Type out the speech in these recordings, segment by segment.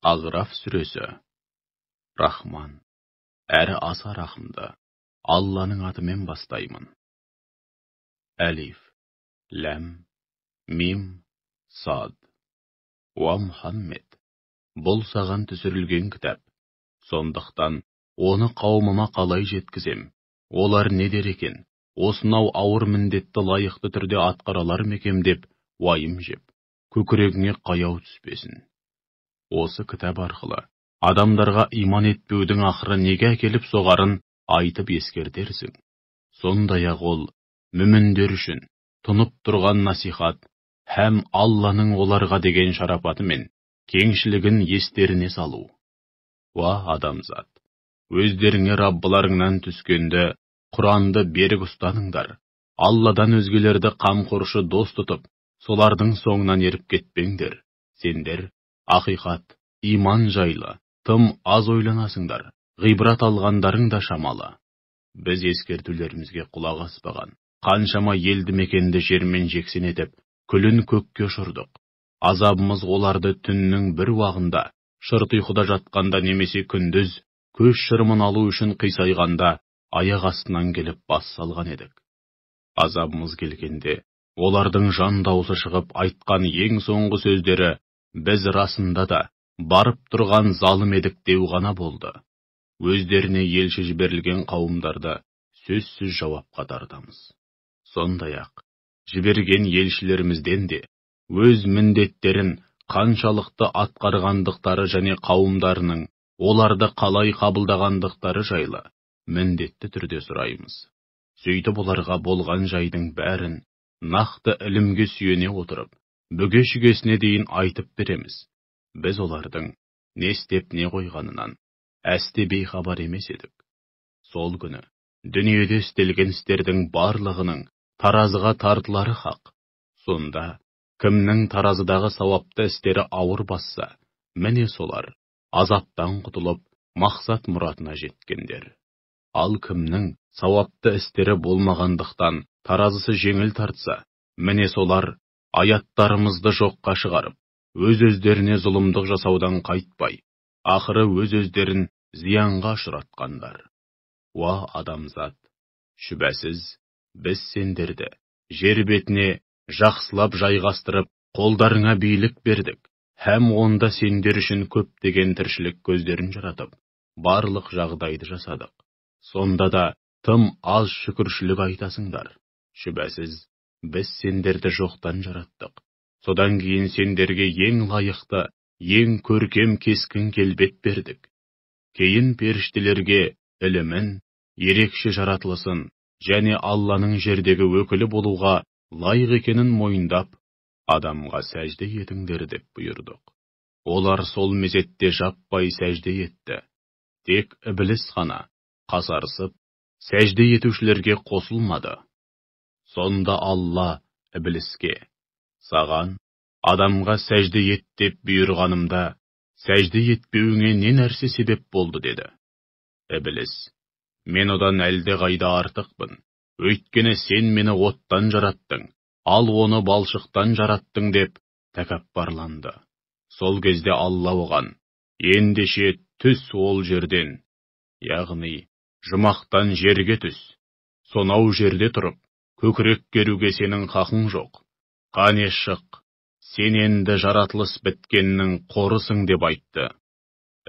Ағраф сүресі. Рахман, әрі аса рахымды, Алланың атымен бастаймын. Әлиф, ләм, мим, сад. Уа Мұхаммед, бұл саған түсірілген кітап. Сондықтан, оны қауымыма қалай жеткізем? Олар не дер екен? Осынау ауыр міндетті лайықты түрде атқаралар мекем деп, уайым жеп, көкірегіңе қаяу түспесін. Осы кітап арқылы адамдарға иман етпеудің ақыры неге әкеліп соғарын айтып ескертерсің. Сондай-ақ ол мүміндер үшін тұнып тұрған насихат һәм Алланың оларға деген шарапаты мен кеңшілігін естеріне салу. Уа адамзат, өздеріңе Раббыларыңнан түскенді, Құранды берік ұстаныңдар. Алладан өзгелерді қамқоршы дос тұтып, солардың соңынан еріп кетпеңдер. Сендер ақиқат, иман жайлы тым аз ойланасыңдар, ғибрат алғандарың да шамалы. Біз ескертулерімізге құлақ аспаған, қаншама елді мекенді жермен жексен етіп, күлін көкке ұшырдық. Азабымыз оларды түннің бір уағында, шырт ұйқыда жатқанда немесе күндіз, көз шырымын алу үшін қисайғанда, аяқ астынан келіп бас салған едік. Азабымыз келгенде, олардың жан даусы шығып айтқан ең соңғы сөздері, біз расында да барып тұрған залым едік деу ғана болды. Өздеріне елші жіберілген қауымдарды сөзсіз жауапқа тартамыз. Сондай-ақ, жіберген елшілерімізден де өз міндеттерін қаншалықты атқарғандықтары және қауымдарының оларды қалай қабылдағандықтары жайлы міндетті түрде сұраймыз. Сөйтіп оларға болған жайдың бәрін нақты ілімге сүйене отырып, бүге-шүгесіне дейін айтып береміз. Біз олардың не істеп не қойғанынан әсте бейхабар емес едік. Сол күні дүниеде істелген істердің барлығының таразыға тартылары хақ. Сонда кімнің таразыдағы сауапты істері ауыр басса, міне солар азаптан құтылып, мақсат мұратына жеткендер. Ал кімнің сауапты істері болмағандықтан таразысы жеңіл тартса, міне солар аяттарымызды жоққа шығарып, өз-өздеріне зұлымдық жасаудан қайтпай, ақыры өз-өздерін зиянға ұшыратқандар. Уа адамзат, шүбәсіз, біз сендерді жер бетіне жақсылап жайғастырып, қолдарыңа билік бердік, һәм онда сендер үшін көптеген тіршілік көздерін жаратып, барлық жағдайды жасадық. Сонда да тым аз шүкіршілік айтасыңдар. Шүбәсіз, біз сендерді жоқтан жараттық. Содан кейін сендерге ең лайықты, ең көркем кескін келбет бердік. Кейін періштелерге ілімін, ерекше жаратылысын және Алланың жердегі өкілі болуға лайық екенін мойындап, адамға сәжде етіңдер деп бұйырдық. Олар сол мезетте жаппай сәжде етті. Тек ібліс қана қасарысып, сәжде етушілерге қосылмады. Сонда Алла ібліске: саған адамға сәжде ет деп бұйырғанымда, сәжде етпеуіңе не нәрсе себеп болды деді. Ібліс: мен одан әлде қайда артықпын. Өйткені сен мені оттан жараттың, ал оны балшықтан жараттың деп тәкаппарланды. Сол кезде Алла оған: ендеше түс ол жерден, яғни жұмақтан жерге түс. Сонау жерде тұрып, көкірек керуге сенің хақың жоқ. Қане шық, сен енді жаратылыс біткеннің қорысың деп айтты.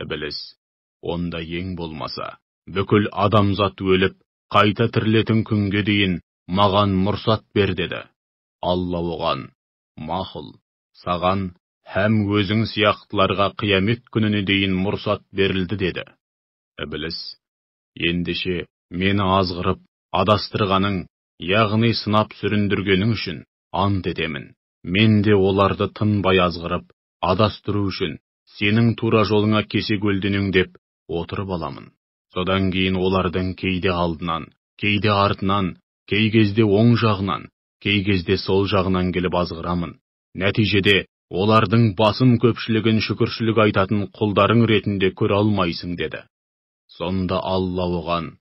Ібліс: онда ең болмаса, бүкіл адамзат өліп, қайта тірілетін күнге дейін маған мұрсат бер деді. Алла оған: мақұл, саған һәм өзің сияқтыларға қиямет күніне дейін мұрсат берілді деді. Ібліс: ендеше мені азғырып, адастырғаның, яғни сынап сүріндіргенің үшін ант етемін. Мен де оларды тынбай азғырып, адастыру үшін сенің тура жолыңа кесе көлденең деп отырып аламын. Содан кейін олардың кейде алдынан, кейде артынан, кей кезде оң жағынан, кей кезде сол жағынан келіп азғырамын. Нәтижеде олардың басым көпшілігін шүкіршілік айтатын құлдарың ретінде көре алмайсың деді. Сонда Алла оған: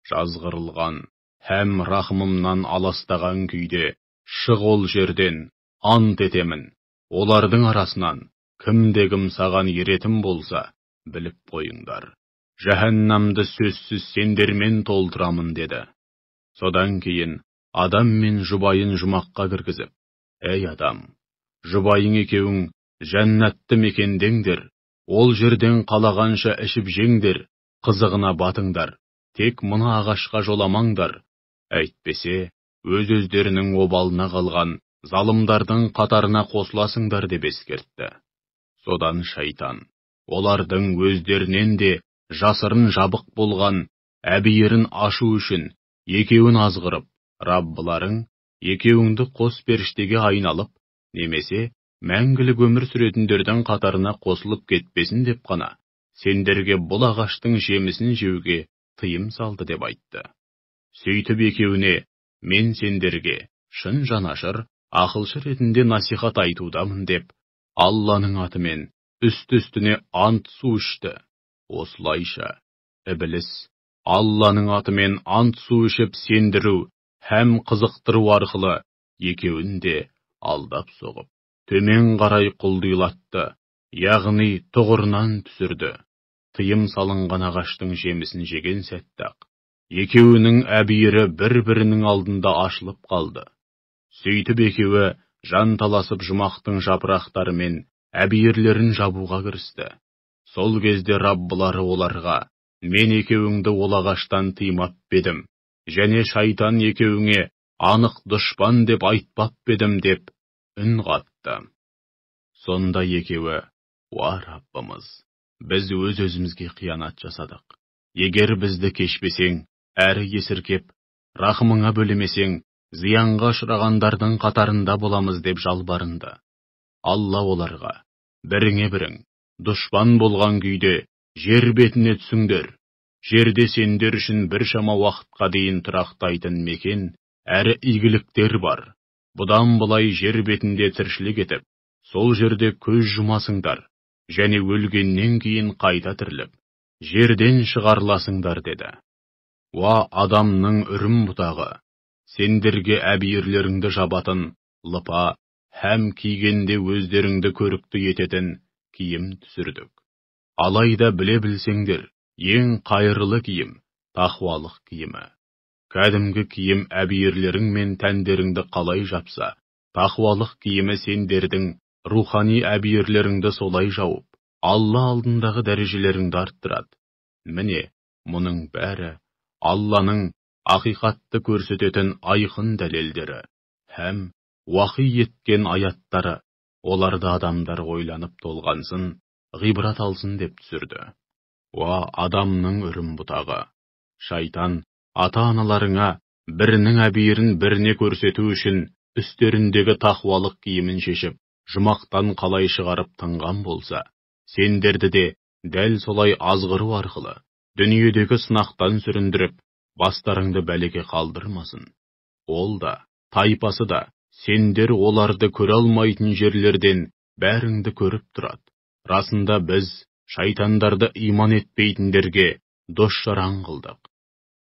жазғырылған һәм рахымымнан аластаған күйде, шық ол жерден, ант етемін, олардың арасынан Кім саған еретін болса, біліп қойыңдар. Жаһаннамды сөзсіз сендермен толтырамын деді. Содан кейін адам мен жұбайын жұмаққа кіргізіп, әй адам, жұбайың екеуің жәннатты мекендеңдер, ол жерден қалағанша ішіп жеңдер, қызығына батыңдар, тек мына ағашқа жоламаңдар, әйтпесе, өз-өздерінің обалына қалған залымдардың қатарына қосыласыңдар деп ескертті. Содан шайтан, олардың өздерінен де жасырын жабық болған әбиірін ашу үшін екеуін азғырып, Раббыларың екеуіңді қос періштеге айналып, немесе мәңгілік өмір сүретіндердің қатарына қосылып кетпесін деп қана, сендерге бұл ағаштың жемісін жеуге тыйым салды деп айтты. Сөйтіп екеуіне, мен сендерге шын жанашыр, ақылшы ретінде насихат айтудамын деп, Алланың атымен үсті-үстіне ант су ішті. Осылайша, Ібліс, Алланың атымен ант су ішіп сендіру һәм қызықтыру арқылы екеуін де алдап соғып, төмен қарай құлдилатты, яғни тұғырынан түсірді. Тыйым салынған ағаштың жемісін жеген сәтте-ақ, екеуінің әбиірі бір-бірінің алдында ашылып қалды. Сөйтіп екеуі жанталасып жұмақтың жапырақтарымен әбиірлерін жабуға кірісті. Сол кезде Раббылары оларға, мен екеуіңді ол ағаштан тыймап бедім, және шайтан екеуіңе анық дұшпан деп айтпап бедім деп үн қатты. Сонда екеуі, уа Раббымыз, біз өз-өзімізге қиянат жасадық. Егер бізді кешпесең, әрі есіркеп, рахымыңа бөлемесең, зиянға ұшырағандардың қатарында боламыз деп жалбарынды. Алла оларға, біріңе бірің, дұшпан болған күйде, жер бетіне түсіңдер. Жерде сендер үшін біршама уақытқа дейін тұрақтайтын мекен, әрі игіліктер бар. Бұдан былай жер бетінде тіршілік етіп, сол жерде көз жұмасыңдар, және өлгеннен кейін қайта тіріліп, жерден шығарыласыңдар деді. Уа адамның үрім бұтағы, сендерге әбиірлеріңді жабатын, лыпа, һәм кигенде өздеріңді көрікті ететін киім түсірдік. Алайда біле білсеңдер, ең қайырлы киім, тақуалық киімі. Кәдімгі киім әбиірлерің мен тәндеріңді қалай жапса, тақуалық киімі сендердің рухани әбиірлеріңді солай жауып, Алла алдындағы дәрежелеріңді арттырады. Міне, мұның бәрі Алланың ақиқатты көрсететін айқын дәлелдері, һәм уахи еткен аяттары, оларды адамдар ойланып толғансын, ғибрат алсын деп түсірді. Уа адамның үрім бұтағы, шайтан ата-аналарыңа бірінің әбиірін біріне көрсету үшін үстеріндегі тақуалық киімін шешіп, жұмақтан қалай шығарып тынған болса, сендерді де дәл солай азғыру арқылы дүниедегі сынақтан сүріндіріп, бастарыңды бәлеге қалдырмасын. Ол да, тайпасы да, сендер оларды көре алмайтын жерлерден бәріңді көріп тұрады. Расында біз шайтандарды иман етпейтіндерге дос-жаран қылдық.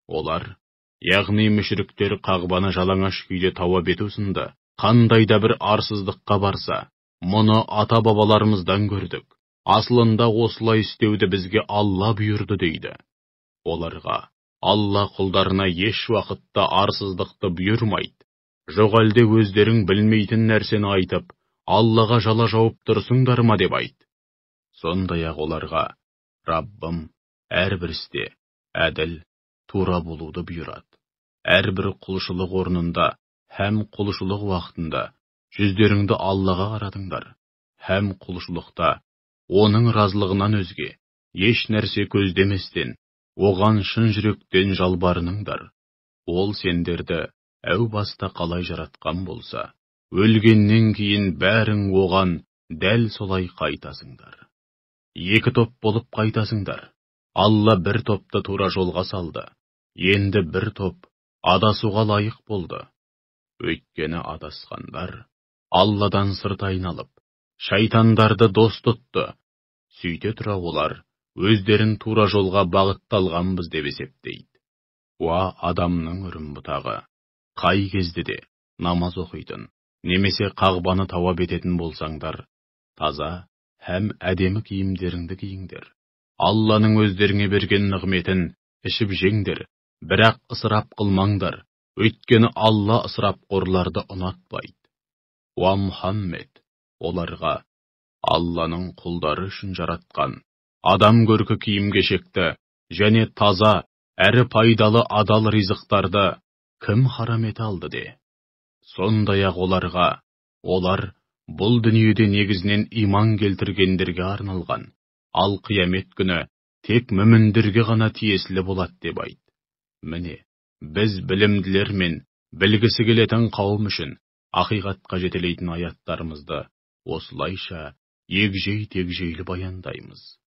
Олар, яғни мүшриктер қағбаны жалаңаш күйде тауап ету сынды, қандай да бір арсыздыққа барса, мұны ата-бабаларымыздан көрдік. Асылында осылай істеуді бізге Алла бұйырды дейді. Оларға Алла құлдарына еш уақытта арсыздықты бұйырмайды. Жоқ әлде өздерің білмейтін нәрсені айтып, Аллаға жала жауып тұрсыңдар ма деп айт. Сондай-ақ оларға, Раббым әрбір істе әділ, тура болуды бұйырады. Әрбір құлшылық орнында һәм құлшылық уақытында жүздеріңді Аллаға қаратыңдар, һәм құлшылықта оның разылығынан өзге еш нәрсе көздеместен, оған шын жүректен жалбарыныңдар. Ол сендерді әу баста қалай жаратқан болса, өлгеннен кейін бәрің оған дәл солай қайтасыңдар. Екі топ болып қайтасыңдар. Алла бір топты тура жолға салды. Енді бір топ адасуға лайық болды. Өйткені адасқандар Алладан сырт айналып, шайтандарды дос тұтты. Сөйте тұра олар өздерін тура жолға бағытталғанбыз деп есептейді. Уа адамның үрім бұтағы, қай кезде де намаз оқитын, немесе қағбаны тауап ететін болсаңдар, таза һәм әдемі киімдеріңді киіңдер. Алланың өздеріңе берген нығметін ішіп жеңдер, бірақ ысырап қылмаңдар, өйткені Алла ысырапқорларды ұнатпайды. Уа Мұхаммед, оларға Алланың құлдары үшін жаратқан адам көркі киім-кешекті және таза әрі пайдалы адал ризықтарды кім харам ете алды де. Сондай-ақ олар бұл дүниеде негізінен иман келтіргендерге арналған, ал қиямет күні тек мүміндерге ғана тиесілі болады деп айт. Міне, біз білімділер мен білгісі келетін қауым үшін ақиқатқа жетелейтін аяттарымызды осылайша егжей-тегжейлі баяндаймыз.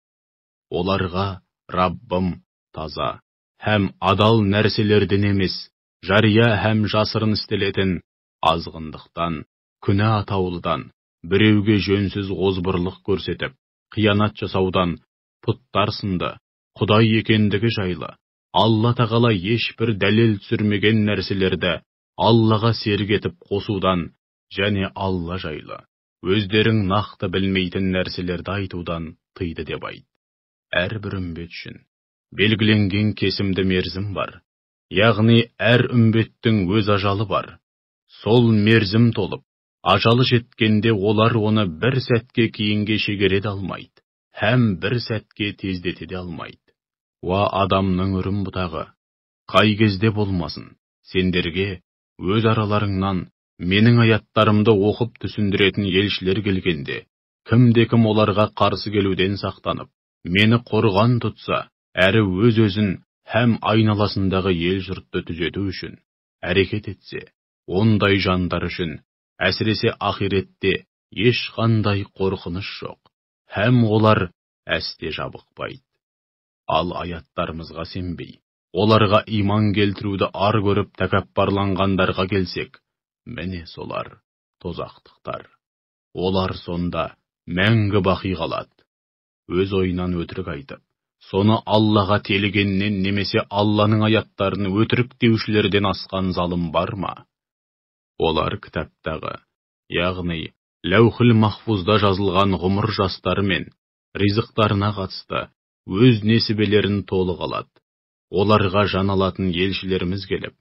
Оларға Раббым таза һәм адал нәрселерден емес, жария һәм жасырын істелетін азғындықтан, күнә атаулыдан, біреуге жөнсіз озбырлық көрсетіп, қиянат жасаудан, пұттар сынды, Құдай екендігі жайлы, Алла тағала ешбір дәлел түсірмеген нәрселерді Аллаға серік етіп қосудан және Алла жайлы өздерің нақты білмейтін нәрселерді айтудан тыйды деп айт. Әрбір үмбет үшін белгіленген кесімді мерзім бар, яғни әр үмбеттің өз ажалы бар. Сол мерзім толып, ажалы жеткенде олар оны бір сәтке кейінге шегере алмайды, һәм бір сәтке тездете де алмайды. Уа адамның үрім бұтағы, қай кезде болмасын, сендерге өз араларыңнан менің аяттарымды оқып түсіндіретін елшілер келгенде, кімде-кім оларға қарсы келуден сақтанып, мені қорған тұтса, әрі өз-өзін һәм айналасындағы ел-жұртты түзету үшін әрекет етсе, ондай жандар үшін әсіресе ақиретте ешқандай қорқыныш жоқ, һәм олар әсте жабықпайды. Ал аяттарымызға сенбей, оларға иман келтіруді ар көріп тәкаппарланғандарға келсек, міне солар тозақтықтар. Олар сонда мәңгі бақи қалады. Өз ойынан өтірік айтып, соны Аллаға телігеннен немесе Алланың аяттарын өтірік деушілерден асқан залым бар ма? Олар кітаптағы, яғни ләухіл махфузда жазылған ғұмыр жастары мен ризықтарына қатысты өз несібелерін толық алады. Оларға жан алатын елшілеріміз келіп,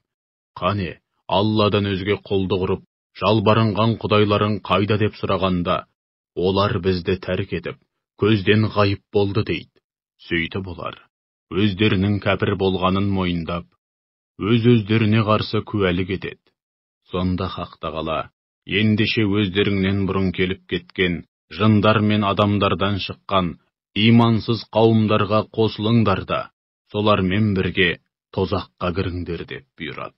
қане, Алладан өзге құлды құрып, жалбарынған құдайларың қайда деп сұрағанда, олар бізді тәрк етіп, көзден ғайып болды дейді. Сөйтіп олар, өздерінің кәпір болғанын мойындап, өз-өздеріне қарсы куәлік етеді. Сонда Хақ Тағала, ендеше өздеріңнен бұрын келіп кеткен, жындар мен адамдардан шыққан, имансыз қауымдарға қосылыңдар да, солармен бірге тозаққа кіріңдер деп бұйырады.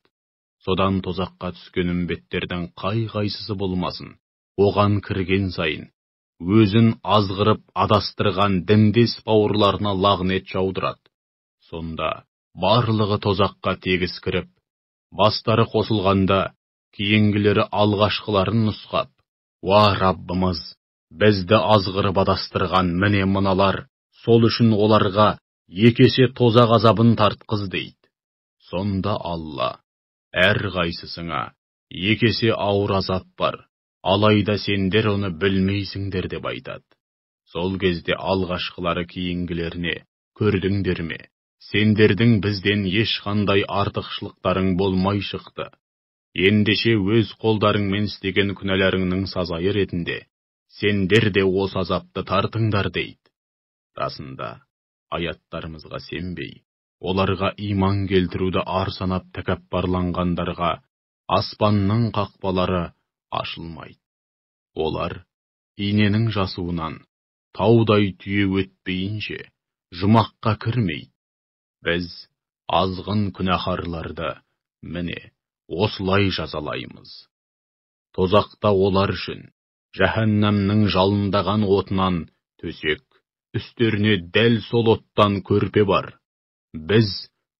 Содан тозаққа түскен үмбеттердің қай-қайсысы болмасын, оған кірген сайын, өзін азғырып адастырған діндес бауырларына лағнет жаудырады. Сонда барлығы тозаққа тегіс кіріп, бастары қосылғанда, кейінгілері алғашқыларын нұсқап, уа Раббымыз, бізді азғырып адастырған міне мыналар, сол үшін оларға екесе тозақ азабын тартқыз дейді. Сонда Алла, әр қайсысыңа екесе ауыр азап бар, алайда сендер оны білмейсіңдер деп айтады. Сол кезде алғашқылары кейінгілеріне, көрдіңдер ме, сендердің бізден ешқандай артықшылықтарың болмай шықты. Ендеше өз қолдарыңмен істеген күнәларыңның сазайы ретінде, сендер де осы азапты тартыңдар дейді. Расында, аяттарымызға сенбей, оларға иман келтіруді ар санап тәкаппарланғандарға аспанның қақпалары ашылмайды. Олар иненің жасуынан таудай түйе өтпейінше жұмаққа кірмейді. Біз азғын күнәһарларды міне осылай жазалаймыз. Тозақта олар үшін жәһәннәмнің жалындаған отынан төсек, үстеріне дәл сол оттан көрпе бар. Біз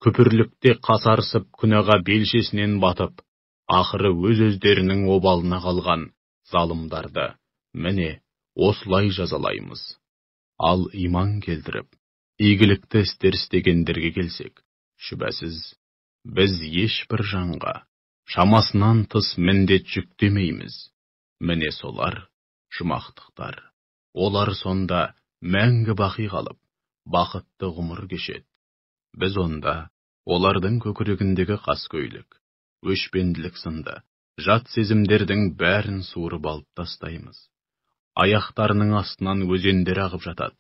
күпірлікте қасарсып күнәға белшесінен батып, ақыры өз-өздерінің обалына қалған залымдарды міне осылай жазалаймыз. Ал иман келтіріп, игілікті істер істегендерге келсек, шүбәсіз, біз ешбір жанға шамасынан тыс міндет жүктемейміз. Міне солар жұмақтықтар. олар сонда мәңгі бақи қалып, бақытты ғұмыр кешеді. Біз онда олардың көкірегіндегі қаскөйлік, өшпенділік сынды жат сезімдердің бәрін суырып алып тастаймыз. Аяқтарының астынан өзендер ағып жатады.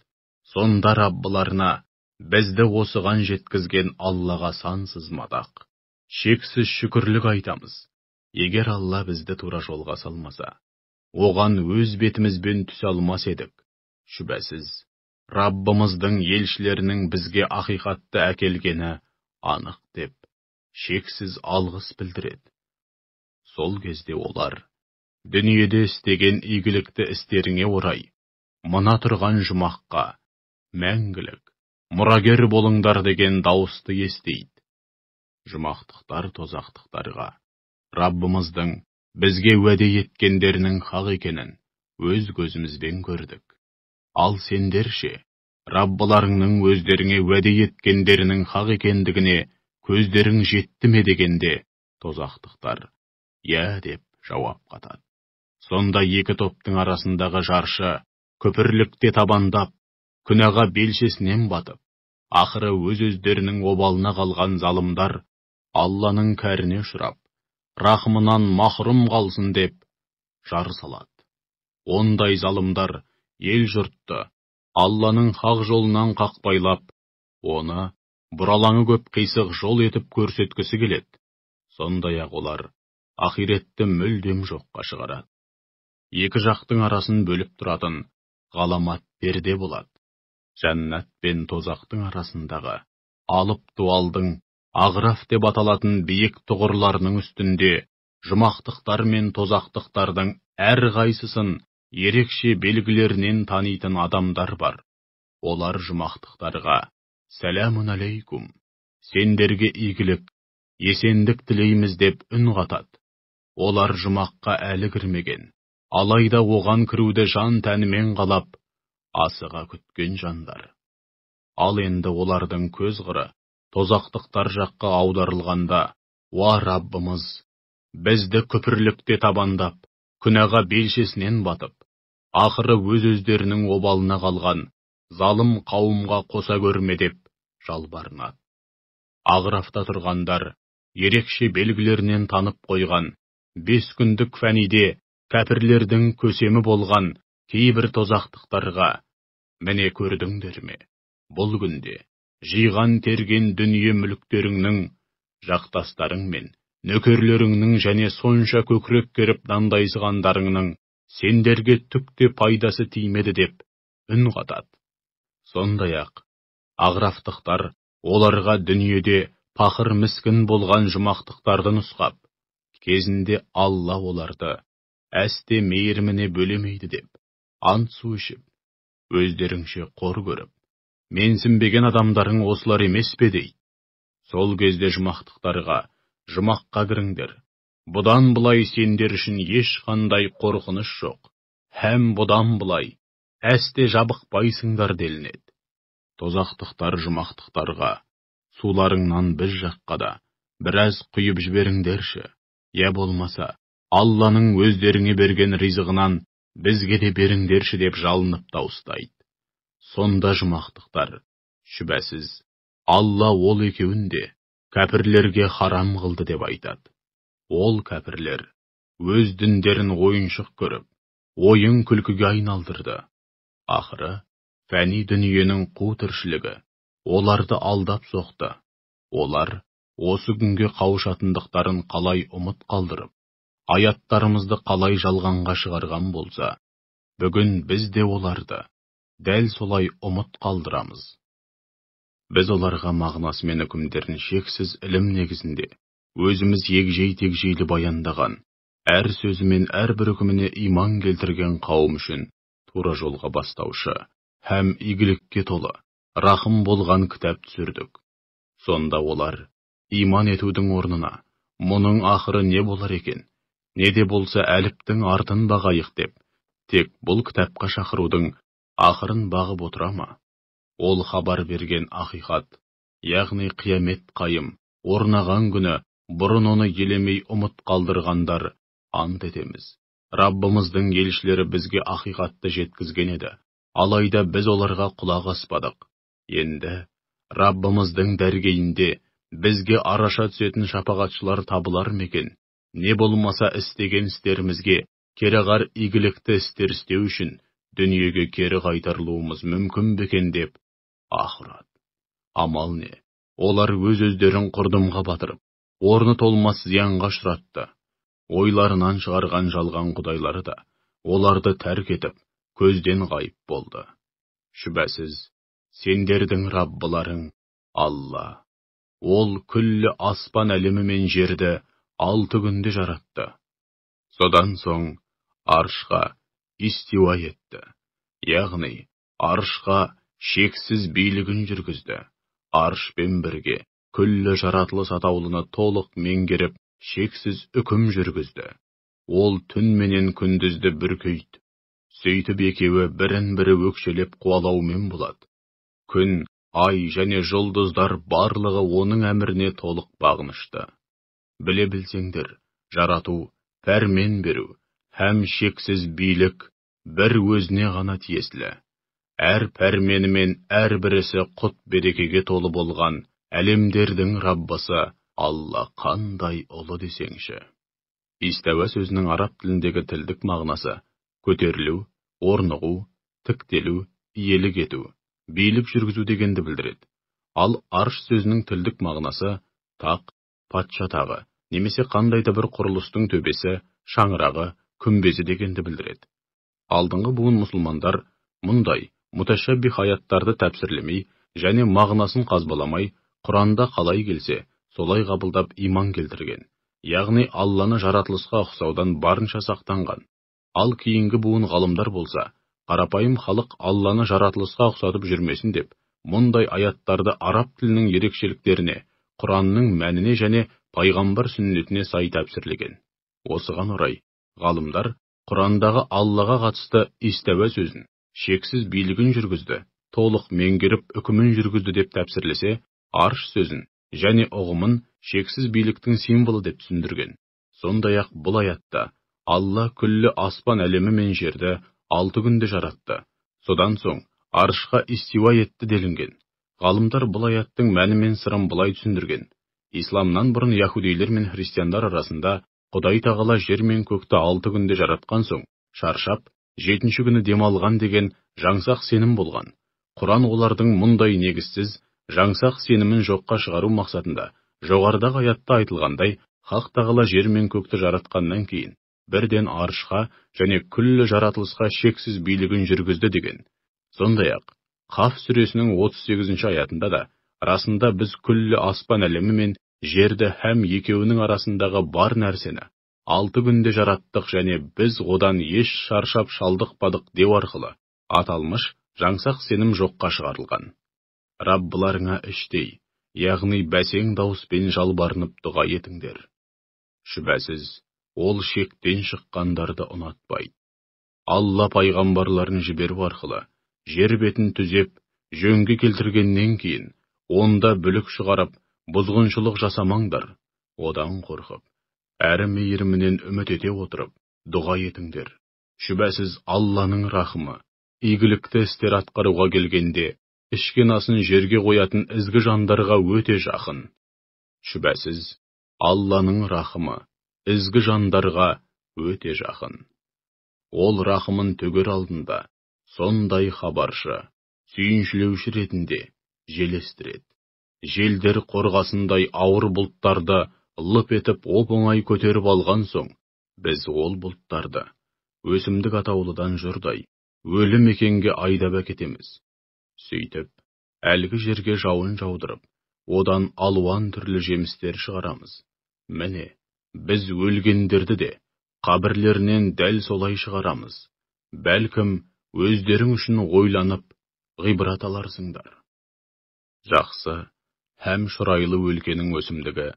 Сонда Раббыларына бізді осыған жеткізген Аллаға сансыз мадақ, шексіз шүкірлік айтамыз. Егер Алла бізді тура жолға салмаса, оған өз бетімізбен түсе алмас едік. Шүбәсіз, Раббымыздың елшілерінің бізге ақиқатты әкелгені анық деп, шексіз алғыс білдіреді. Сол кезде олар, дүниеде істеген игілікті істеріңе орай, мына тұрған жұмаққа, мәңгілік, мұрагер болыңдар деген дауысты естейді. Жұмақтықтар тозақтықтарға, Раббымыздың бізге уәде еткендерінің хақ екенін өз көзімізбен көрдік. Ал сендерше, Раббыларыңның өздеріңе уәде еткендерінің хақ екендігіне көздерің жетті ме дегенде, тозақтықтар, «Я» деп жауап қатады. Сонда екі топтың арасындағы жаршы, көпірлікте табандап, күнәға белшесінен батып, ақыры өз-өздерінің обалына қалған залымдар, Алланың кәріне ұшырап, рахымынан махрұм қалсын деп жар салады. Ондай залымдар ел жұртты Алланың хақ жолынан қақпайлап, оны бұралаңы көп қисық жол етіп көрсеткісі келеді. Сондай-ақ олар ақиретті мүлдем жоққа шығарады. Екі жақтың арасын бөліп тұратын ғаламат перде болады. Жәннат пен тозақтың арасындағы алып дуалдың Ағраф деп аталатын биік тұғырларының үстінде жұмақтықтар мен тозақтықтардың әр қайсысын ерекше белгілерінен танитын адамдар бар. Олар жұмақтықтарға «Сәләмун алейкум, сендерге игілік, есендік тілейміз» деп үн қатады. Олар жұмаққа әлі кірмеген, алайда оған кіруді жан тәнімен қалап, асыға күткен жандар. Ал енді олардың көз қыры тозақтықтар жаққа аударылғанда, «Уа Раббымыз, бізді күпірлікте табандап, күнәға белшесінен батып, ақыры өз-өздерінің обалына қалған залым қауымға қоса көрме» деп жалбарынады. Ағрафта тұрғандар ерекше белгілерінен танып қойған 5 күндік фәниде кәпірлердің көсемі болған кейбір тозақтықтарға, «Міне көрдіңдер ме, бұл күнде жиған терген дүние мүліктеріңнің, жақтастарың мен нөкерлеріңнің және сонша көкірек керіп дандайсығандарыңның сендерге түкте пайдасы тимеді» деп үн қатады. Сондай-ақ, ағрафтықтар оларға дүниеде пақыр міскін болған жұмақтықтарды нұсқап, кезінде Алла оларды әсте мейіріміне бөлемейді деп ант су ішіп, өздеріңше қор көріп, менсінбеген адамдарың осылар емес пе дейді. Сол кезде жұмақтықтарға, «Жұмаққа кіріңдер, бұдан бұлай сендер үшін ешқандай қорқыныш жоқ, һәм бұдан бұлай әсте жабықпайсыңдар» делінеді. Тозақтықтар жұмақтықтарға, «Суларыңнан біз жаққа да біраз құйып жіберіңдерші, я болмаса Алланың өздеріңе берген ризығынан бізге де беріңдерші» деп жалынып дауыстайды. Сонда жұмақтықтар, «Шүбәсіз, Алла ол екеуін де кәпірлерге харам қылды» деп айтады. Ол кәпірлер өз діндерін ойыншық көріп, ойын күлкіге айналдырды. Ақыры, фәни дүниенің қу тіршілігі оларды алдап соқты. Олар осы күнге қауышатындықтарын қалай ұмыт қалдырып, аяттарымызды қалай жалғанға шығарған болса, бүгін біз де оларды дәл солай ұмыт қалдырамыз. Біз оларға мағынасы мен үкімдерін шексіз ілім негізінде, өзіміз егжей-тегжейлі баяндаған, әр сөзі мен әрбір үкіміне иман келтірген қауым үшін тура жолға бастаушы һәм игілікке толы, рахым болған кітап түсірдік. Сонда олар иман етудің орнына, мұның ақыры не болар екен, не де болса әліптің артын бағайық деп, тек бұл кітапқа шақырудың ақырын бағып отыра ма? Ол хабар берген ақиқат, яғни қиямет қайым, орнаған күні бұрын оны елемей ұмыт қалдырғандар, ант етеміз. Раббымыздың елшілері бізге ақиқатты жеткізген еді. Алайда біз оларға құлақ аспадық. Енді Раббымыздың дәргейінде бізге араша түсетін шапағатшылар табылар мекен? Не болмаса істеген істерімізге кереғар игілікті істер істеу үшін дүниеге кері қайтарылуымыз мүмкін бекен деп ақырады. Амал не? Олар өз-өздерін құрдымға батырып, орны толмас зиянға ұшыратты. Ойларынан шығарған жалған құдайлары да оларды тәрк етіп, көзден ғайып болды. Шүбәсіз, сендердің Раббыларың Алла. Ол күллі аспан әлемі мен жерді 6 күнде жаратты. Содан соң аршқа истиуа етті. Яғни, аршқа шексіз билігін жүргізді. Аршпен бірге күллі жаратылыс атаулыны толық меңгеріп, шексіз үкім жүргізді. Ол түн менен күндізді бүркейді. Сөйтіп екеуі бірін-бірі өкшелеп қуалаумен болады. Күн, ай және жұлдыздар барлығы оның әміріне толық бағынышты. Біле білсеңдер, жарату, пәрмен беру, һәм шексіз билік бір өзіне ғана тиесілі. Әр пәрмені мен әр бірісі құт берекеге толы болған әлемдердің Раббысы Алла қандай ұлы десеңші. Истауа сөзінің араб тіліндегі тілдік мағынасы көтерілу, орнығу, тіктелу, иелік ету, билік жүргізу дегенді білдіреді. Ал арш сөзінің тілдік мағынасы тақ, патша тағы, немесе қандай да бір құрылыстың төбесі, шаңырағы, күмбезі дегенді білдіреді. Алдыңғы буын мұсылмандар мұндай муташаббих аяттарды тәпсірлемей және мағынасын қазбаламай, Құранда қалай келсе, солай қабылдап иман келтірген. Яғни Алланы жаратылысқа ұқсаудан барынша сақтанған. Ал кейінгі буын ғалымдар болса, қарапайым халық Алланы жаратылысқа ұқсатып жүрмесін деп, мұндай аяттарды араб тілінің ерекшеліктеріне, Құранның мәніне және пайғамбар сүннетіне сай тәпсірлеген. Осыған орай, ғалымдар Құрандағы Аллаға қатысты истауа сөзін шексіз билігін жүргізді, толық меңгеріп үкімін жүргізді деп тәпсірлесе, арш сөзін және ұғымын шексіз биліктің символы деп түсіндірген. Сондай-ақ бұл аятта Алла күллі аспан әлемі мен жерді 6 күнде жаратты. Содан соң аршқа истиуа етті делінген. Ғалымдар бұл аяттың мәні мен сырын былай түсіндірген. Исламнан бұрын яһудейлер мен христиандар арасында Құдай тағала жер мен көкті 6 күнде жаратқан соң, шаршап, 7-ші күні демалған деген жаңсақ сенім болған. Құран олардың мұндай негізсіз, жаңсақ сенімін жоққа шығару мақсатында, жоғарыдағы аятта айтылғандай, Хақ тағала жер мен көкті жаратқаннан кейін, бірден аршқа және күллі жаратылысқа шексіз билігін жүргізді деген. Сондай-ақ, Қаф сүресінің 38-ші аятында да, расында біз күллі аспан әлемі мен жерді һәм екеуінің арасындағы бар нәрсені 6 күнде жараттық және біз одан еш шаршап шалдықпадық деу арқылы аталмыш жаңсақ сенім жоққа шығарылған. Раббыларыңа іштей, яғни бәсең дауыспен жалбарынып дұға етіңдер. Шүбәсіз, ол шектен шыққандарды ұнатпайды. Алла пайғамбарларын жіберу арқылы жер бетін түзеп, жөнге келтіргеннен кейін, онда бүлік шығарып, бұзғыншылық жасамаңдар. Одан қорқып, әрі мейірімінен үміт ете отырып, дұға етіңдер. Шүбәсіз Алланың рахымы, игілікті істер атқаруға келгенде, ішкен асын жерге қоятын ізгі жандарға өте жақын. Шүбәсіз Алланың рахымы, ізгі жандарға өте жақын. Ол рахымын төгер алдында, сондай хабаршы, сүйіншілеуші ретінде желестіреді. Желдер қорғасындай ауыр бұлттарды лып етіп оп-оңай көтеріп алған соң, біз ол бұлттарды өсімдік атаулыдан жұрдай, өлі мекенге айдап әкетеміз. Сөйтіп, әлгі жерге жауын жаудырып, одан алуан түрлі жемістер шығарамыз. Міне, біз өлгендерді де қабірлерінен дәл солай шығарамыз. Бәлкім, өздерің үшін ойланып, ғибрат аларсыңдар. Жақсы һәм шұрайлы өлкенің өсімдігі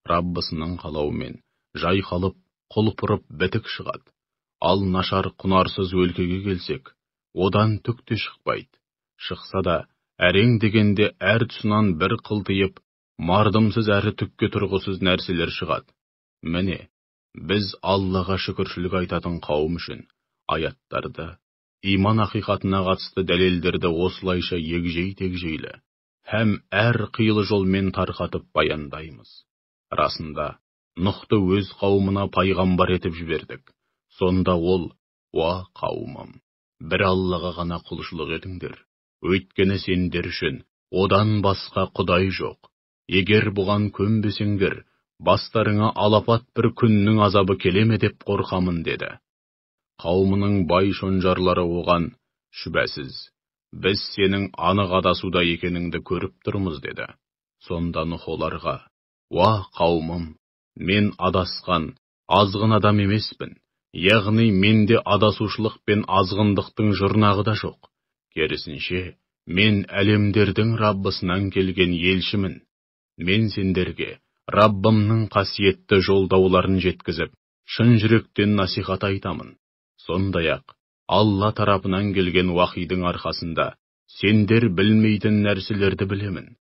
Раббысының қалауымен жайқалып, құлпырып бітік шығады. Ал нашар құнарсыз өлкеге келсек, одан түк те шықпайды. Шықса да, әрең дегенде әр тұсынан бір қылтиып, мардымсыз әрі түкке тұрғысыз нәрселер шығады. Міне, біз Аллаға шүкіршілік айтатын қауым үшін аяттарды, иман ақиқатына қатысты дәлелдерді осылайша егжей-тегжейлі һәм әр қилы жолмен тарқатып баяндаймыз. Расында, Нұхты өз қауымына пайғамбар етіп жібердік. Сонда ол: «Уа қауымым, бір Аллаға ғана құлшылық етіңдер. Өйткені сендер үшін одан басқа құдай жоқ. Егер бұған көнбесеңдер, бастарыңа алапат бір күннің азабы келеме деп қорқамын» деді. Қауымының бай шонжарлары оған: «Шүбәсіз, біз сенің анық адасуда екеніңді көріп тұрмыз» деді. Сонда Нұх оларға: «Уа қауымым, мен адасқан, азғын адам емеспін. Яғни менде адасушылық пен азғындықтың жұрнағы да жоқ. Керісінше, мен әлемдердің Раббысынан келген елшімін. Мен сендерге Раббымның қасиетті жолдауларын жеткізіп, шын жүректен насихат айтамын. Сондай-ақ, Алла тарапынан келген уахидың арқасында сендер білмейтін нәрселерді білемін.